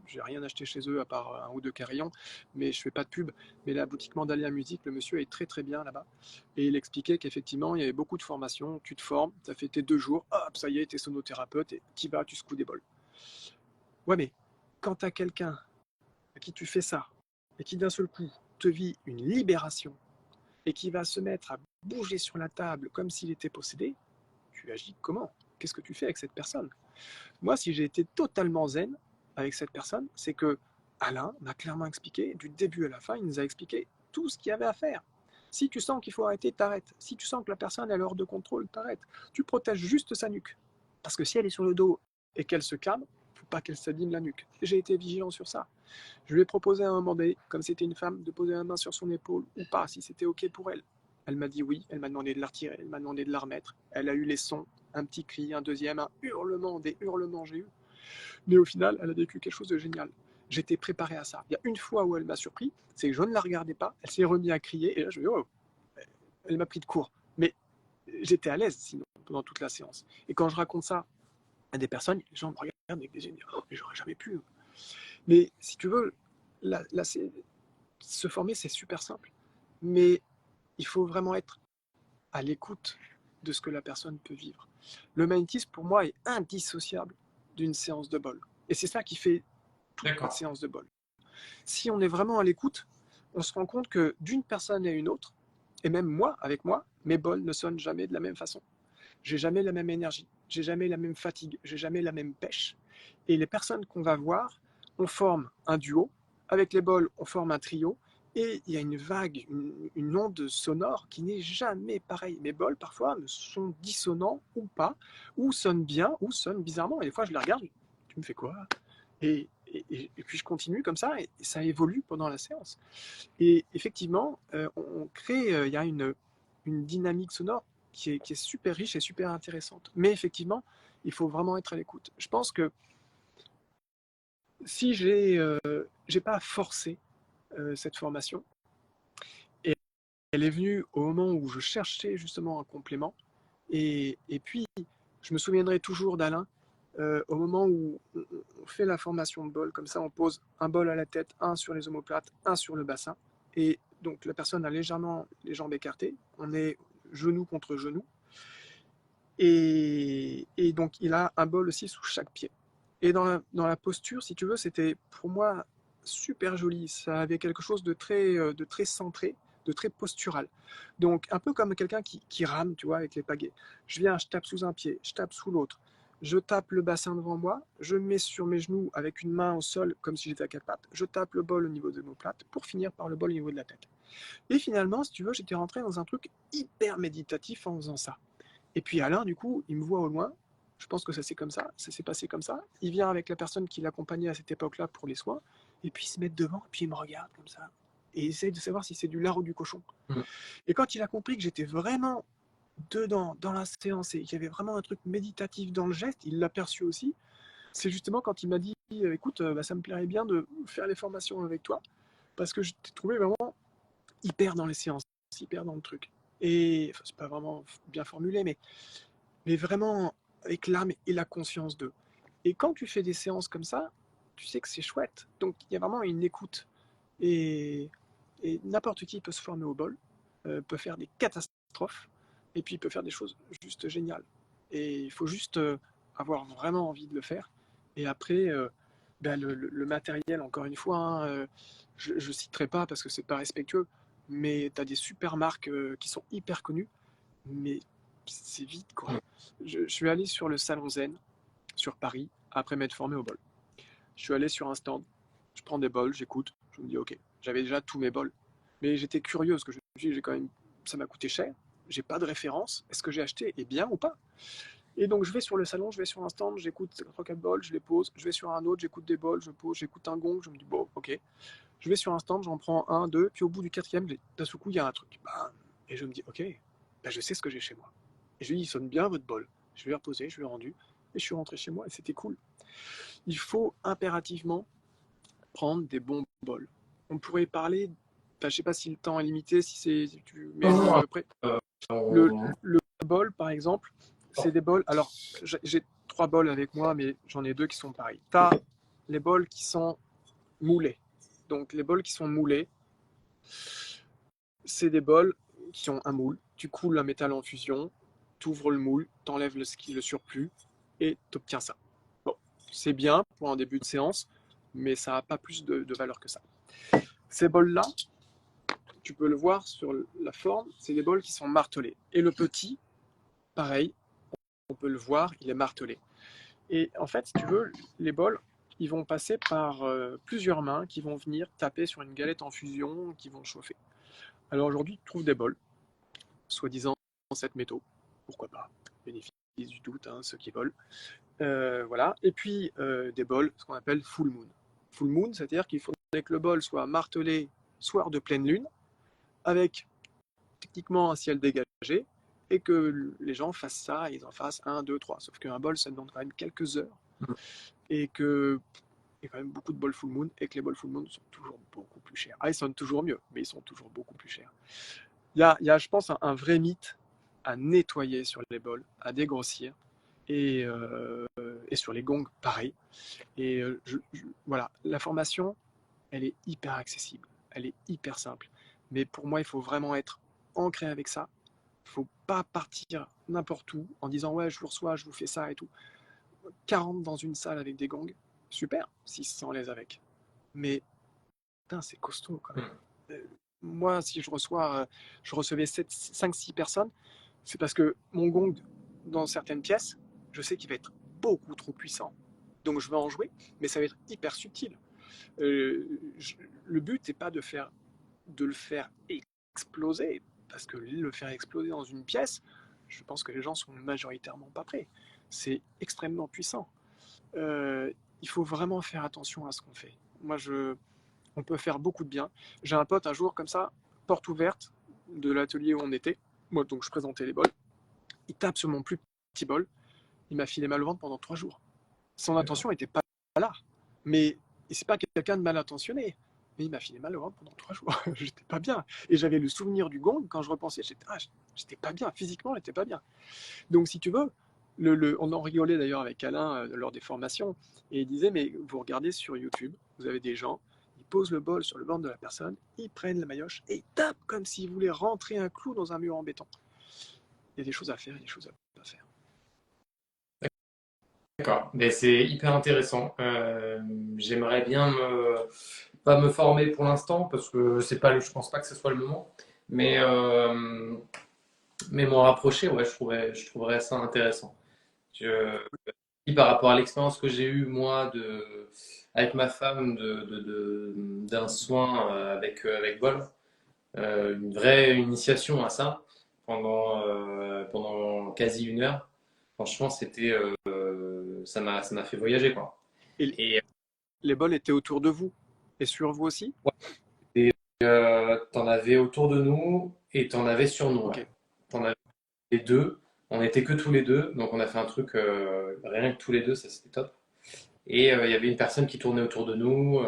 j'ai rien acheté chez eux à part un ou deux carillons, mais je fais pas de pub. Mais la boutique Mandalia Musique, le monsieur est très très bien là-bas. Et il expliquait qu'effectivement, il y avait beaucoup de formations. Tu te formes, tu as fait tes 2 jours, hop, ça y est, tu es sonothérapeute, et tu vas, tu secoues des bols. Ouais, mais quand tu as quelqu'un à qui tu fais ça, et qui d'un seul coup te vit une libération, et qui va se mettre à bouger sur la table comme s'il était possédé, tu agis comment? Qu'est-ce que tu fais avec cette personne? Moi, si j'ai été totalement zen avec cette personne, c'est que Alain m'a clairement expliqué, du début à la fin, il nous a expliqué tout ce qu'il y avait à faire. Si tu sens qu'il faut arrêter, t'arrêtes. Si tu sens que la personne est hors de contrôle, t'arrêtes. Tu protèges juste sa nuque. Parce que si elle est sur le dos et qu'elle se calme, il ne faut pas qu'elle s'abîme la nuque. J'ai été vigilant sur ça. Je lui ai proposé à un moment donné, comme c'était une femme, de poser la main sur son épaule ou pas, si c'était OK pour elle. Elle m'a dit oui, elle m'a demandé de la retirer, elle m'a demandé de la remettre. Elle a eu les sons, un petit cri, un deuxième, un hurlement, des hurlements j'ai eu. Mais au final, elle a vécu quelque chose de génial. J'étais préparé à ça. Il y a une fois où elle m'a surpris, c'est que je ne la regardais pas, elle s'est remise à crier, et là je me dis, oh, elle m'a pris de court. Mais j'étais à l'aise sinon, pendant toute la séance. Et quand je raconte ça à des personnes, les gens me regardent avec des yeux, oh, mais j'aurais jamais pu. Mais si tu veux, se former, c'est super simple. Mais il faut vraiment être à l'écoute de ce que la personne peut vivre. Le magnétisme, pour moi, est indissociable d'une séance de bol. Et c'est ça qui fait toute notre séance de bol. Si on est vraiment à l'écoute, on se rend compte que d'une personne à une autre, et même moi, avec moi, mes bols ne sonnent jamais de la même façon. J'ai jamais la même énergie, j'ai jamais la même fatigue, j'ai jamais la même pêche. Et les personnes qu'on va voir, on forme un duo. Avec les bols, on forme un trio. Et il y a une vague, une onde sonore qui n'est jamais pareille. Mes bols, parfois, sont dissonants ou pas, ou sonnent bien, ou sonnent bizarrement. Et des fois, je les regarde, tu me fais quoi? Et puis je continue comme ça, et ça évolue pendant la séance. Et effectivement, on crée, il y a une dynamique sonore qui est super riche et super intéressante. Mais effectivement, il faut vraiment être à l'écoute. Je pense que si j'ai pas forcé cette formation, et elle est venue au moment où je cherchais justement un complément, et puis je me souviendrai toujours d'Alain, au moment où on fait la formation de bol, comme ça on pose un bol à la tête, un sur les omoplates, un sur le bassin, et donc la personne a légèrement les jambes écartées, on est genou contre genou, et donc il a un bol aussi sous chaque pied. Et dans la posture, si tu veux, c'était pour moi super joli. Ça avait quelque chose de très centré, de très postural. Donc un peu comme quelqu'un qui rame, tu vois, avec les pagaies. Je viens, je tape sous un pied, je tape sous l'autre. Je tape le bassin devant moi, je me mets sur mes genoux avec une main au sol comme si j'étais à quatre pattes. Je tape le bol au niveau de l'omoplate pour finir par le bol au niveau de la tête. Et finalement, si tu veux, j'étais rentré dans un truc hyper méditatif en faisant ça. Et puis Alain, du coup, il me voit au loin. Je pense que ça s'est passé comme ça. Il vient avec la personne qui l'accompagnait à cette époque-là pour les soins, et puis il se met devant, et puis il me regarde comme ça, et il essaye de savoir si c'est du lard ou du cochon. Mmh. Et quand il a compris que j'étais vraiment dedans, dans la séance, et qu'il y avait vraiment un truc méditatif dans le geste, il l'a perçu aussi. C'est justement quand il m'a dit, écoute, ça me plairait bien de faire les formations avec toi, parce que je t'ai trouvé vraiment hyper dans les séances, hyper dans le truc. Et enfin, c'est pas vraiment bien formulé, mais vraiment avec l'âme et la conscience d'eux. Et quand tu fais des séances comme ça, tu sais que c'est chouette. Donc il y a vraiment une écoute. Et, et n'importe qui peut se former au bol, peut faire des catastrophes, et puis il peut faire des choses juste géniales. Et il faut juste avoir vraiment envie de le faire. Et après, le matériel, encore une fois, hein, je ne citerai pas parce que c'est pas respectueux, mais tu as des super marques qui sont hyper connues, mais c'est vite quoi. Je suis allé sur le Salon Zen, sur Paris, après m'être formé au bol. Je suis allé sur un stand, je prends des bols, j'écoute, je me dis ok, j'avais déjà tous mes bols. Mais j'étais curieux parce que je me suis dit, j'ai quand même, ça m'a coûté cher, j'ai pas de référence, est-ce que j'ai acheté est bien ou pas? Et donc je vais sur le salon, je vais sur un stand, j'écoute 3-4 bols, je les pose, je vais sur un autre, j'écoute des bols, je pose, j'écoute un gong, je me dis bon ok. Je vais sur un stand, j'en prends un, deux, puis au bout du quatrième, d'un seul coup il y a un truc. Bam. Et je me dis ok, je sais ce que j'ai chez moi. Et je lui dis, il sonne bien votre bol. Je lui ai reposé, je lui ai rendu, et je suis rentré chez moi, et c'était cool. Il faut impérativement prendre des bons bols. on pourrait parler, enfin, je sais pas si le temps est limité, si tu mets une heure à Non, peu près. euh, Le, on- le bol, par exemple, c'est des bols. Alors, j'ai 3 bols avec moi, mais j'en ai 2 qui sont pareils. Tu as les bols qui sont moulés. Donc, les bols qui sont moulés, c'est des bols qui ont un moule. Tu coules un métal en fusion, tu ouvres le moule, tu enlèves le surplus et tu obtiens ça. Bon, c'est bien pour un début de séance, mais ça n'a pas plus de valeur que ça. Ces bols-là, tu peux le voir sur la forme, c'est des bols qui sont martelés. Et le petit, pareil, on peut le voir, il est martelé. Et en fait, si tu veux, les bols, ils vont passer par plusieurs mains qui vont venir taper sur une galette en fusion, qui vont chauffer. Alors aujourd'hui, tu trouves des bols, soi-disant 7 métaux, pourquoi pas, bénéfice du doute, hein, ceux qui volent. Voilà. Et puis des bols, ce qu'on appelle full moon. Full moon, c'est-à-dire qu'il faudrait que le bol soit martelé soir de pleine lune, avec techniquement un ciel dégagé, et que les gens fassent ça, ils en fassent un, deux, trois. Sauf qu'un bol, ça demande quand même quelques heures, et que il y a quand même beaucoup de bols full moon, et que les bols full moon sont toujours beaucoup plus chers. Ah, ils sonnent toujours mieux, mais ils sont toujours beaucoup plus chers. Il y a, je pense, un vrai mythe à nettoyer sur les bols, à dégrossir, et, et sur les gongs, pareil. Et voilà, la formation, elle est hyper accessible, elle est hyper simple. Mais pour moi, il faut vraiment être ancré avec ça. Il ne faut pas partir n'importe où en disant ouais, je vous reçois, je vous fais ça et tout. 40 dans une salle avec des gongs, super, s'ils se sentent à l'aise avec. Mais putain, c'est costaud quand même. Moi, si je recevais 5-6 personnes, c'est parce que mon gong, dans certaines pièces, je sais qu'il va être beaucoup trop puissant. Donc je vais en jouer, mais ça va être hyper subtil. Euh, je- le but n'est pas de le faire exploser, parce que le faire exploser dans une pièce, je pense que les gens sont majoritairement pas prêts. C'est extrêmement puissant. Euh, il faut vraiment faire attention à ce qu'on fait. On peut faire beaucoup de bien. J'ai un pote un jour comme ça, porte ouverte de l'atelier où on était. Moi, donc je présentais les bols. Il tape sur mon plus petit bol. Il m'a filé mal au ventre pendant 3 jours. Son intention n'était pas là. Mais c'est pas quelqu'un de mal intentionné. Mais il m'a filé mal au ventre pendant 3 jours. J'étais pas bien. Et j'avais le souvenir du gong. Quand je repensais, j'étais pas bien. Physiquement, j'étais pas bien. Donc, si tu veux, on en rigolait d'ailleurs avec Alain lors des formations. Et il disait, mais vous regardez sur YouTube, vous avez des gens, ils posent le bol sur le ventre de la personne, ils prennent la maillotche et ils tapent comme s'ils voulaient rentrer un clou dans un mur en béton. Il y a des choses à faire et des choses à pas faire. D'accord, mais c'est hyper intéressant. J'aimerais bien pas me former pour l'instant parce que c'est pas je pense pas que ce soit le moment, mais m'en rapprocher, ouais, je trouverais ça intéressant. Je, par rapport à l'expérience que j'ai eue moi avec ma femme d'un soin avec Bol, une vraie initiation à ça pendant quasi une heure. Franchement, ça m'a fait voyager quoi. Et Et les bols étaient autour de vous et sur vous aussi. ouais, t'en avais autour de nous et t'en avais sur nous. Ouais. Ok. T'en avais les deux. On n'était que tous les deux, donc on a fait un truc rien que tous les deux, ça c'était top. Et il y avait une personne qui tournait autour de nous.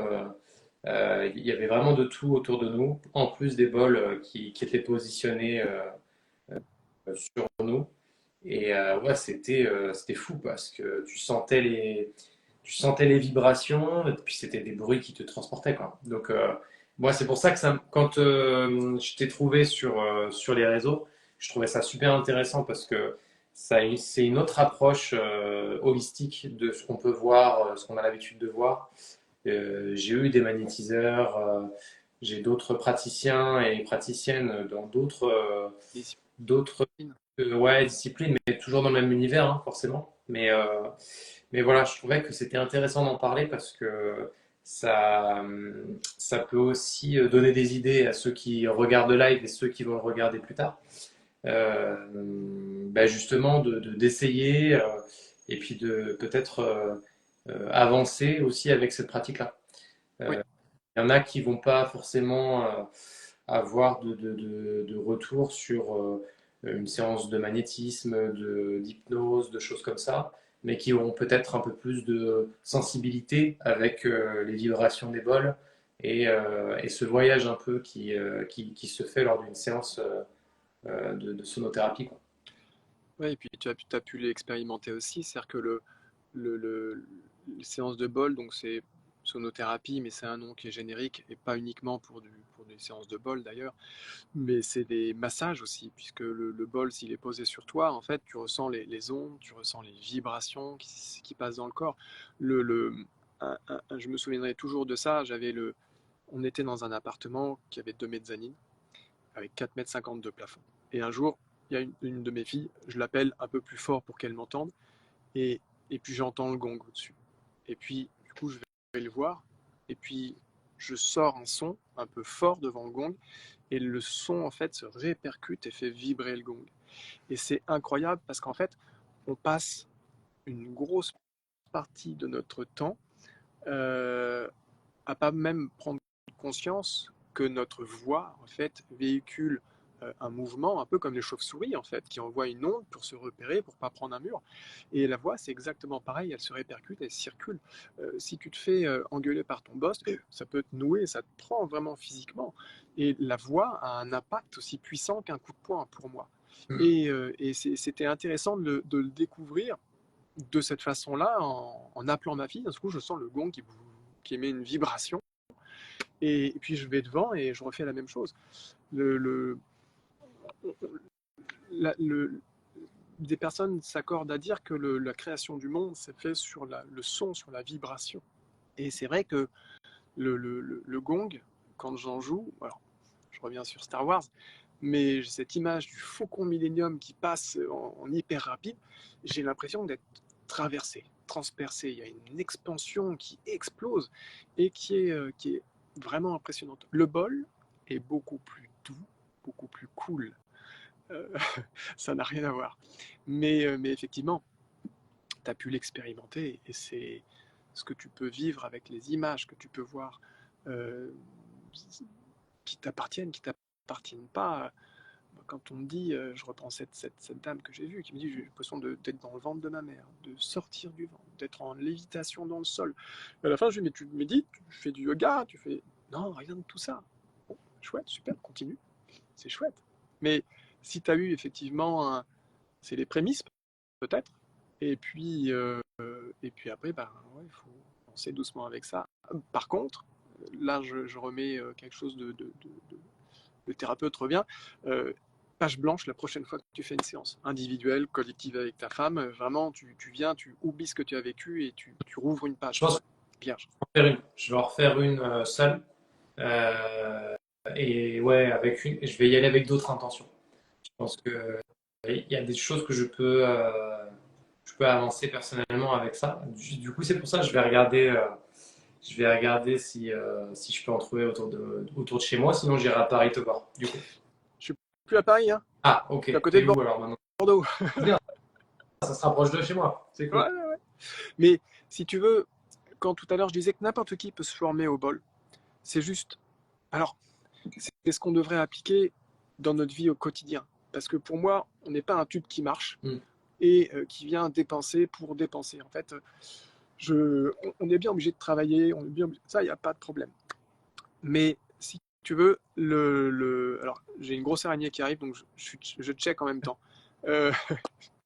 Il y avait vraiment de tout autour de nous, en plus des bols qui étaient positionnés sur nous. Et ouais, c'était fou parce que tu sentais les vibrations, et puis c'était des bruits qui te transportaient, quoi. Donc, moi, c'est pour ça que quand je t'ai trouvé sur les réseaux, je trouvais ça super intéressant parce que c'est une autre approche holistique de ce qu'on peut voir, ce qu'on a l'habitude de voir. J'ai eu des magnétiseurs, j'ai d'autres praticiens et praticiennes dans d'autres ouais, disciplines, mais toujours dans le même univers, hein, forcément. Mais voilà, je trouvais que c'était intéressant d'en parler parce que ça, ça peut aussi donner des idées à ceux qui regardent le live et ceux qui vont le regarder plus tard. Bah justement, d'essayer et puis de peut-être avancer aussi avec cette pratique-là. Oui. Il y en a qui vont pas forcément avoir de retour sur une séance de magnétisme, d'hypnose, de choses comme ça, mais qui auront peut-être un peu plus de sensibilité avec les vibrations des bols, et ce voyage un peu qui se fait lors d'une séance de sonothérapie, quoi. Ouais, et puis tu as pu l'expérimenter aussi, c'est-à-dire que le, le- les séances de bol, donc c'est sonothérapie, mais c'est un nom qui est générique et pas uniquement pour des séances de bol d'ailleurs, mais c'est des massages aussi, puisque le bol, s'il est posé sur toi, en fait, tu ressens les ondes, tu ressens les vibrations qui passent dans le corps. Le, le, je me souviendrai toujours de ça, on était dans un appartement qui avait 2 mezzanines, avec 4,50 m de plafond. Et un jour, il y a une de mes filles, je l'appelle un peu plus fort pour qu'elle m'entende, et, et puis j'entends le gong au-dessus. Et puis, du coup, je vais le voir, et puis je sors un son un peu fort devant le gong, et le son, en fait, se répercute et fait vibrer le gong. Et c'est incroyable parce qu'en fait, on passe une grosse partie de notre temps euh, à pas même prendre conscience que notre voix, en fait, véhicule un mouvement, un peu comme les chauves-souris, en fait, qui envoient une onde pour se repérer, pour pas prendre un mur. Et la voix, c'est exactement pareil, elle se répercute, elle circule. Si tu te fais engueuler par ton boss, ça peut te nouer, ça te prend vraiment physiquement. Et la voix a un impact aussi puissant qu'un coup de poing pour moi. Et c'était intéressant de le découvrir de cette façon-là, en appelant ma fille. D'un coup, je sens le gong qui émet une vibration. Et puis je vais devant et je refais la même chose. Le, le, le, des personnes s'accordent à dire que la création du monde s'est fait sur le son, sur la vibration. Et c'est vrai que le gong, quand j'en joue, alors je reviens sur Star Wars, mais j'ai cette image du Faucon Millenium qui passe en hyper rapide, j'ai l'impression d'être traversé, transpercé. Il y a une expansion qui explose et qui est vraiment impressionnante. Le bol est beaucoup plus doux, beaucoup plus cool. Euh, ça n'a rien à voir. Mais effectivement, tu as pu l'expérimenter et c'est ce que tu peux vivre avec les images que tu peux voir euh, qui t'appartiennent pas. Quand on me dit, je reprends cette dame que j'ai vue, qui me dit j'ai l'impression d'être dans le ventre de ma mère, de sortir du ventre, d'être en lévitation dans le sol. Et à la fin, je lui dis, mais tu me dis, tu fais du yoga, tu fais. Non, rien de tout ça. Bon, chouette, super, continue, c'est chouette. Mais si tu as eu effectivement c'est les prémices, peut-être, et puis après, ben, ouais, il faut avancer doucement avec ça. Par contre, là, je remets quelque chose le thérapeute revient. Euh, Page blanche la prochaine fois que tu fais une séance individuelle, collective avec ta femme. Vraiment, tu viens, tu oublies ce que tu as vécu et tu rouvres une Je page pense que vierge. je vais en refaire une seule. Euh, et ouais, je vais y aller avec d'autres intentions. Je pense que il y a des choses que je peux avancer personnellement avec ça. Du coup, c'est pour ça que je vais regarder si je peux en trouver autour de chez moi. Sinon, j'irai à Paris te voir. Du coup. Je suis plus à Paris, hein. Ah, Je suis à ok. côté T'es de où alors maintenant? Bordeaux. Bien, ça se rapproche de chez moi. C'est Ouais, cool. ouais, ouais. Mais si tu veux, quand tout à l'heure je disais que n'importe qui peut se former au bol, c'est juste. Alors, c'est ce qu'on devrait appliquer dans notre vie au quotidien. Parce que pour moi, on n'est pas un tube qui marche Hmm. et qui vient dépenser pour dépenser. En fait, on est bien obligé de travailler, on est bien obligé, ça, il n'y a pas de problème. Mais si tu veux, alors j'ai une grosse araignée qui arrive, donc je check en même temps. Euh,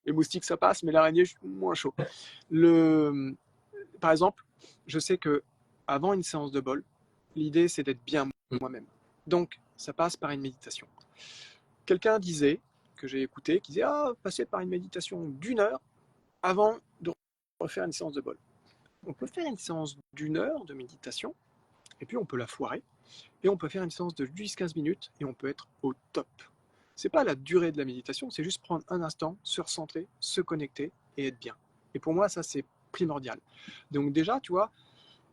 les moustiques, ça passe, mais l'araignée, je suis moins chaud. Le, Par exemple, je sais que avant une séance de bol, l'idée c'est d'être bien moi-même. Donc, ça passe par une méditation. Quelqu'un disait, que j'ai écouté, qui disait ah, passer par une méditation d'1 heure avant de refaire une séance de bol. On peut faire une séance d'1 heure de méditation, et puis on peut la foirer, et on peut faire une séance de 10-15 minutes, et on peut être au top. C'est pas la durée de la méditation, c'est juste prendre un instant, se recentrer, se connecter et être bien. Et pour moi, ça c'est primordial. Donc déjà, tu vois,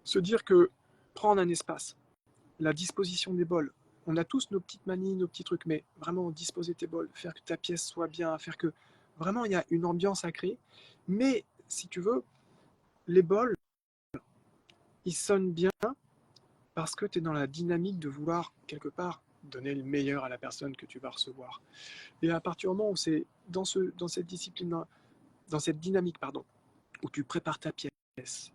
se dire que prendre un espace, la disposition des bols, on a tous nos petites manies, nos petits trucs, mais vraiment disposer tes bols, faire que ta pièce soit bien, faire que vraiment il y a une ambiance à créer. Mais si tu veux, les bols, ils sonnent bien parce que tu es dans la dynamique de vouloir quelque part donner le meilleur à la personne que tu vas recevoir. Et à partir du moment où c'est dans cette discipline, dans cette dynamique, pardon, où tu prépares ta pièce,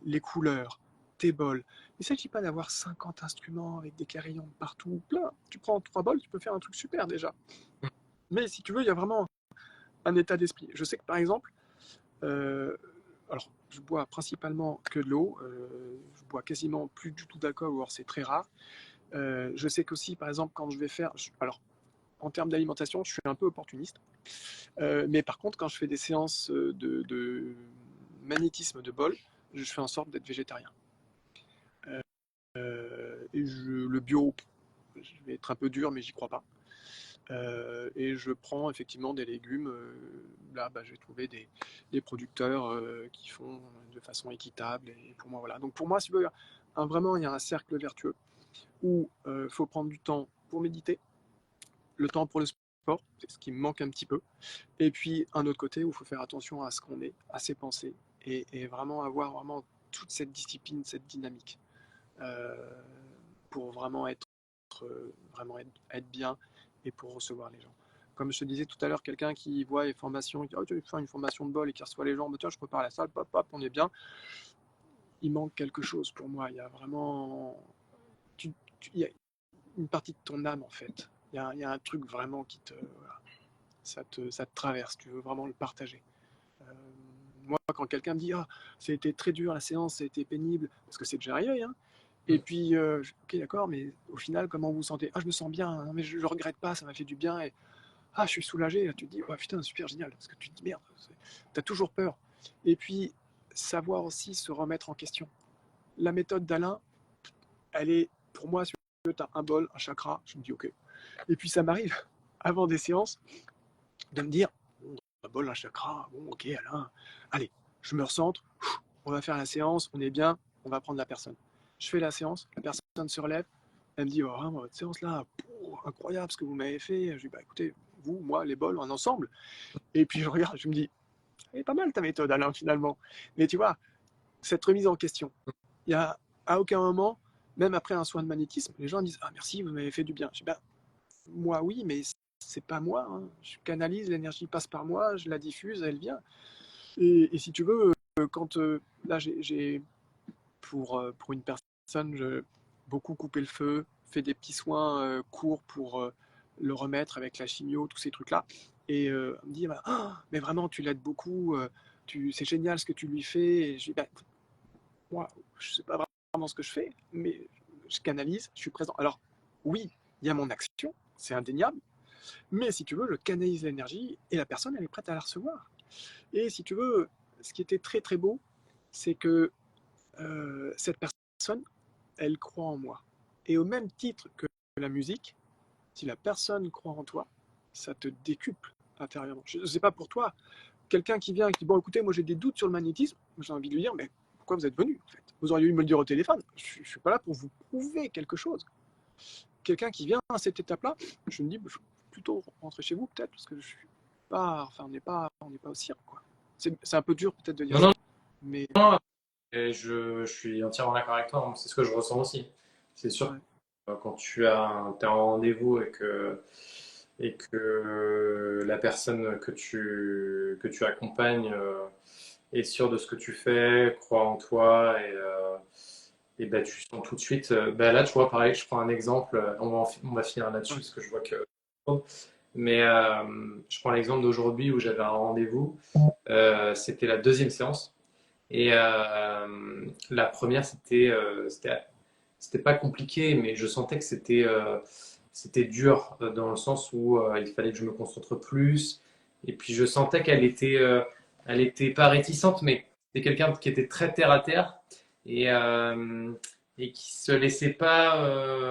les couleurs, tes bols. Il ne s'agit pas d'avoir 50 instruments avec des carillons de partout, plein. Tu prends 3 bols, tu peux faire un truc super déjà. Mais si tu veux, il y a vraiment un état d'esprit. Je sais que par exemple, euh, alors je bois principalement que de l'eau, je bois quasiment plus du tout d'alcool, ou alors c'est très rare. Je sais qu'aussi, par exemple, quand je vais faire, alors en termes d'alimentation, je suis un peu opportuniste. Mais par contre, quand je fais des séances de magnétisme de bol, je fais en sorte d'être végétarien. Et le bio, je vais être un peu dur, mais j'y crois pas. Et je prends effectivement des légumes. Là, bah, j'ai trouvé des producteurs qui font de façon équitable. Et pour moi, voilà. Donc pour moi, si vous voulez, vraiment, il y a un cercle vertueux où il faut prendre du temps pour méditer, le temps pour le sport, c'est ce qui me manque un petit peu. Et puis un autre côté où il faut faire attention à ce qu'on est, à ses pensées, et vraiment avoir vraiment toute cette discipline, cette dynamique, euh, pour vraiment être bien et pour recevoir les gens. Comme je te disais tout à l'heure, quelqu'un qui voit les formations, qui dit, oh, tu veux faire une formation de bol et qui reçoit les gens, bah, tiens, je prépare la salle, pop, pop, on est bien. Il manque quelque chose pour moi. Il y a vraiment. Il y a une partie de ton âme, en fait. Il y a un truc vraiment qui te. Voilà, ça te traverse. Tu veux vraiment le partager. Euh, Moi, quand quelqu'un me dit, ah, ça a été très dur la séance, ça a été pénible, parce que c'est déjà arrivé, hein. Et puis, ok, d'accord, mais au final, comment vous vous sentez? Ah, je me sens bien, hein, mais je ne regrette pas, ça m'a fait du bien. Et ah, je suis soulagé. Là, tu te dis, oh, putain, super génial. Parce que tu te dis, merde, tu as toujours peur. Et puis, savoir aussi se remettre en question. La méthode d'Alain, elle est, pour moi, si tu as un bol, un chakra, je me dis, ok. Et puis, ça m'arrive, avant des séances, de me dire, bon, un bol, un chakra, bon, ok, Alain, allez, je me recentre, on va faire la séance, on est bien, on va prendre la personne. Je fais la séance, la personne se relève, elle me dit, oh, vraiment, votre séance là, incroyable ce que vous m'avez fait. Je dis, bah écoutez, vous, moi, les bols, en ensemble. Et puis je regarde, je me dis, elle est pas mal ta méthode, Alain, finalement. Mais tu vois, cette remise en question, il y a à aucun moment, même après un soin de magnétisme, les gens disent, ah merci, vous m'avez fait du bien. Je dis, bah, moi, oui, mais c'est pas moi, hein. Je canalise, l'énergie passe par moi, je la diffuse, elle vient. Et si tu veux, quand là, j'ai pour une personne, beaucoup coupé le feu, fait des petits soins courts pour le remettre avec la chimio, tous ces trucs-là. Et on me dit, bah, oh, mais vraiment, tu l'aides beaucoup, c'est génial ce que tu lui fais. Et je dis, bah, moi, je ne sais pas vraiment ce que je fais, mais je canalise, je suis présent. Alors, oui, il y a mon action, c'est indéniable, mais si tu veux, je canalise l'énergie et la personne, elle est prête à la recevoir. Et si tu veux, ce qui était très très beau, c'est que cette personne, elle croit en moi. Et au même titre que la musique, si la personne croit en toi, ça te décuple intérieurement. Je ne sais pas pour toi, quelqu'un qui vient et qui dit, bon écoutez, moi j'ai des doutes sur le magnétisme, j'ai envie de lui dire, mais pourquoi vous êtes venu en fait? Vous auriez dû me le dire au téléphone. Je ne suis pas là pour vous prouver quelque chose. Quelqu'un qui vient à cette étape-là, je me dis, je vais plutôt rentrer chez vous peut-être, parce que je suis pas, enfin on n'est pas au cirque, quoi. C'est un peu dur peut-être de dire Non, ça, non, mais non, et je suis entièrement d'accord avec toi, hein. C'est ce que je ressens aussi. C'est sûr ouais, que quand t'es en rendez-vous et que la personne que tu accompagnes est sûre de ce que tu fais, croit en toi et ben, tu sens tout de suite. Ben là, tu vois, pareil, je prends un exemple, on va finir là-dessus ouais, parce que je vois que. Mais je prends l'exemple d'aujourd'hui où j'avais un rendez-vous. C'était la deuxième séance. Et la première, c'était pas compliqué, mais je sentais que c'était dur dans le sens où il fallait que je me concentre plus. Et puis je sentais elle était pas réticente, mais c'était quelqu'un qui était très terre à terre et, euh, et qui se laissait pas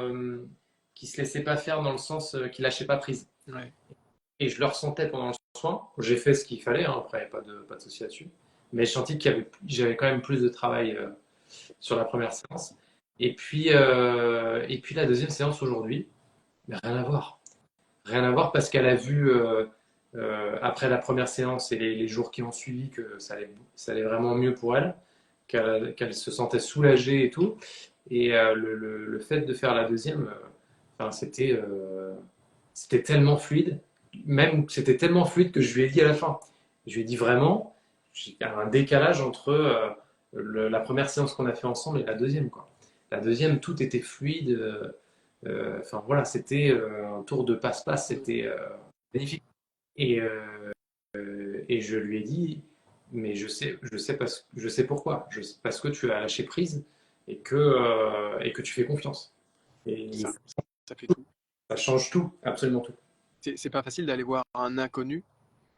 faire dans le sens qui lâchait pas prise. ouais. Et je le ressentais pendant le soin. J'ai fait ce qu'il fallait, hein, après, pas de souci là-dessus. Mais je sentais j'avais quand même plus de travail sur la première séance. Et puis la deuxième séance aujourd'hui, mais rien à voir. Rien à voir parce qu'elle a vu, après la première séance et les jours qui ont suivi, que ça allait vraiment mieux pour elle, qu'elle se sentait soulagée et tout. Et le fait de faire la deuxième, enfin, c'était tellement fluide, même c'était tellement fluide que je lui ai dit à la fin, je lui ai dit vraiment, il y a un décalage entre la première séance qu'on a fait ensemble et la deuxième, quoi. La deuxième, tout était fluide. Enfin voilà, c'était un tour de passe-passe, c'était magnifique. Et, et je lui ai dit, mais je sais pourquoi. Parce que tu as lâché prise et que tu fais confiance. Et Ça, ça fait tout. ça change tout, absolument tout. C'est pas facile d'aller voir un inconnu,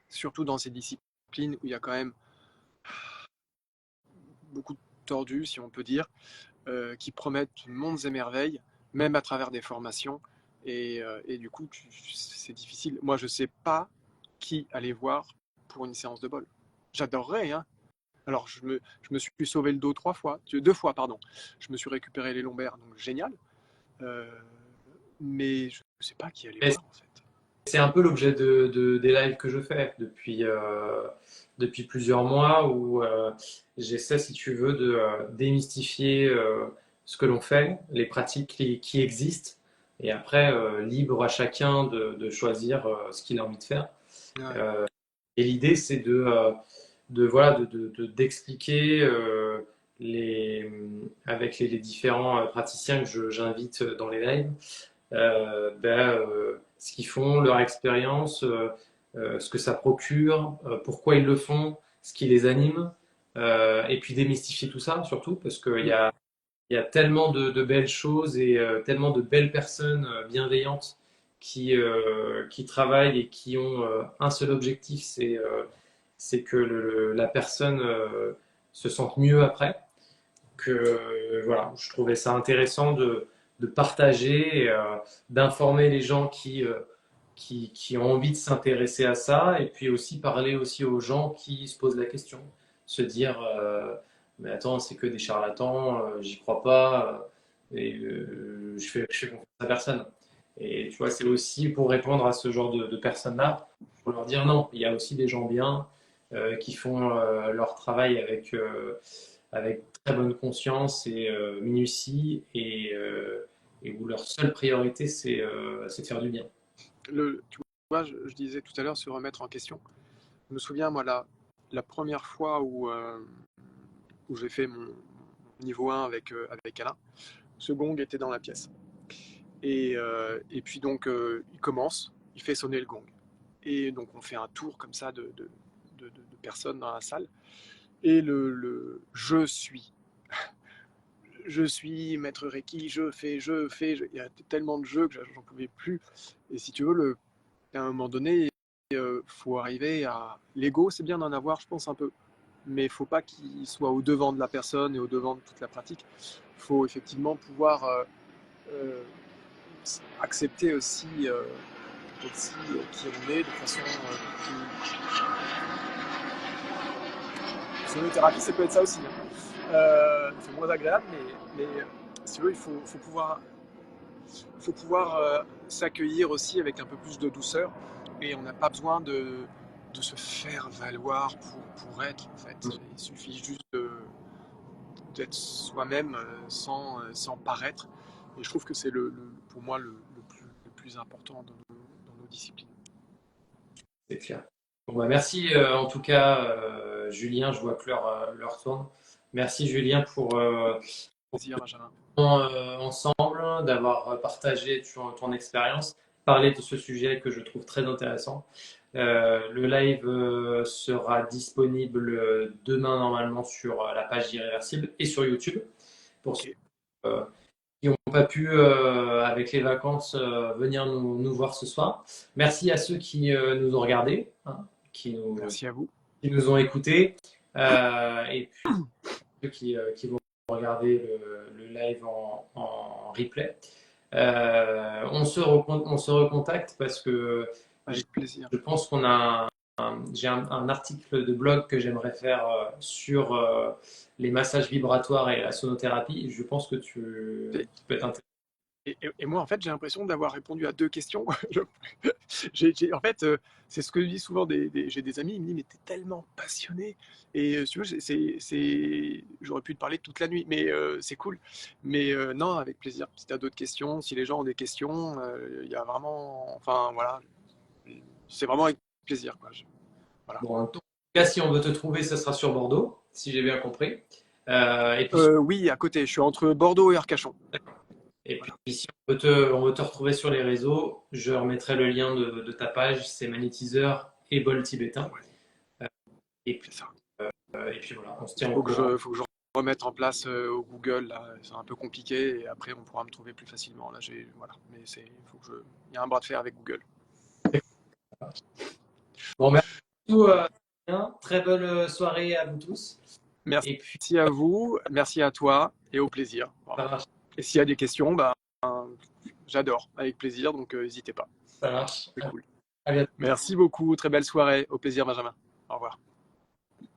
surtout dans ces disciplines où il y a quand même beaucoup de tordus, si on peut dire, qui promettent mondes et merveilles, même à travers des formations. Et du coup, c'est difficile. Moi, je sais pas qui aller voir pour une séance de bol. J'adorerais, hein. Alors, je me suis sauvé le dos 3 fois, 2 fois, pardon. Je me suis récupéré les lombaires, donc génial. Euh, mais je ne sais pas qui aller Et voir, en fait. c'est un peu l'objet des lives que je fais depuis plusieurs mois où j'essaie, si tu veux, de démystifier ce que l'on fait, les pratiques qui existent, et après, libre à chacun de choisir ce qu'il a envie de faire. Ouais. Euh, et l'idée, c'est voilà, d'expliquer avec les différents praticiens que j'invite dans les lives, ce qu'ils font, leur expérience, ce que ça procure, pourquoi ils le font, ce qui les anime, et puis démystifier tout ça surtout, parce il y a tellement de belles choses et tellement de belles personnes bienveillantes qui travaillent et qui ont un seul objectif, c'est que la personne se sente mieux après. Que voilà, je trouvais ça intéressant de partager, d'informer les gens qui ont envie de s'intéresser à ça, et puis aussi parler aussi aux gens qui se posent la question, se dire mais attends, c'est que des charlatans, j'y crois pas, et je fais confiance à personne. Et tu vois, c'est aussi pour répondre à ce genre de personnes-là, pour leur dire non, il y a aussi des gens bien qui font leur travail avec très bonne conscience et minutie, et où leur seule priorité, c'est de faire du bien. Tu vois, je disais tout à l'heure se remettre en question. Je me souviens, moi, la première fois où j'ai fait mon niveau 1 avec Alain, ce gong était dans la pièce. Et puis donc, il commence, il fait sonner le gong. Et donc, on fait un tour comme ça de personnes dans la salle. Et je suis. Je suis maître Reiki, il y a tellement de jeux que j'en pouvais plus. Et si tu veux, à un moment donné, faut arriver à. L'ego, c'est bien d'en avoir, je pense, un peu. Mais il ne faut pas qu'il soit au devant de la personne et au devant de toute la pratique. Il faut effectivement pouvoir euh, accepter aussi qui on est de façon plus. Sonothérapie, ça peut être ça aussi, hein. C'est moins agréable, mais si tu veux, faut pouvoir s'accueillir aussi avec un peu plus de douceur. Et on n'a pas besoin de se faire valoir pour être, en fait. Il suffit juste d'être soi-même sans paraître. Et je trouve que c'est pour moi le plus important dans nos disciplines. C'est clair. Bon, bah, merci en tout cas, Julien. Je vois que l'heure tourne. Merci, Julien, pour Plaisir, Benjamin. ensemble, d'avoir partagé ton expérience, parler de ce sujet que je trouve très intéressant. Le live sera disponible demain normalement sur la page Irréversible et sur YouTube pour ceux Ok, euh, qui n'ont pas pu, avec les vacances, venir nous voir ce soir. Merci à ceux qui nous ont regardés, hein, merci à vous. qui nous ont écoutés, et puis ceux qui vont regarder le live en replay. On se recontacte parce que Avec plaisir. je pense qu'on a j'ai un article de blog que j'aimerais faire sur les massages vibratoires et la sonothérapie. Je pense que ça peut être intéressant. Et moi, en fait, j'ai l'impression d'avoir répondu à 2 questions. En fait, c'est ce que je dis souvent. J'ai des amis, ils me disent, mais t'es tellement passionné. Et si tu veux, j'aurais pu te parler toute la nuit, mais c'est cool. Mais non, avec plaisir. Si tu as d'autres questions, si les gens ont des questions, il y a vraiment. Enfin, voilà. C'est vraiment avec plaisir, quoi. Voilà. Bon, en tout cas, si on veut te trouver, ce sera sur Bordeaux, si j'ai bien compris. Et puis, Oui, à côté. Je suis entre Bordeaux et Arcachon. Voilà. si on veut te retrouver sur les réseaux, je remettrai le lien de ta page, c'est magnétiseur et bol tibétain. Ouais, Et puis, c'est ça. et puis voilà, on se tient au courant. Faut que je remette en place au Google. Là, c'est un peu compliqué et après on pourra me trouver plus facilement. Là, voilà. Mais il y a un bras de fer avec Google. Bon, merci beaucoup. Bien. Très bonne soirée à vous tous. Et puis, Merci à vous, merci à toi et au plaisir. ça Vraiment. marche. Et s'il y a des questions, bah, j'adore, avec plaisir, donc n'hésitez pas. Ça marche. C'est cool. À bientôt. Merci beaucoup, très belle soirée. Au plaisir, Benjamin. Au revoir.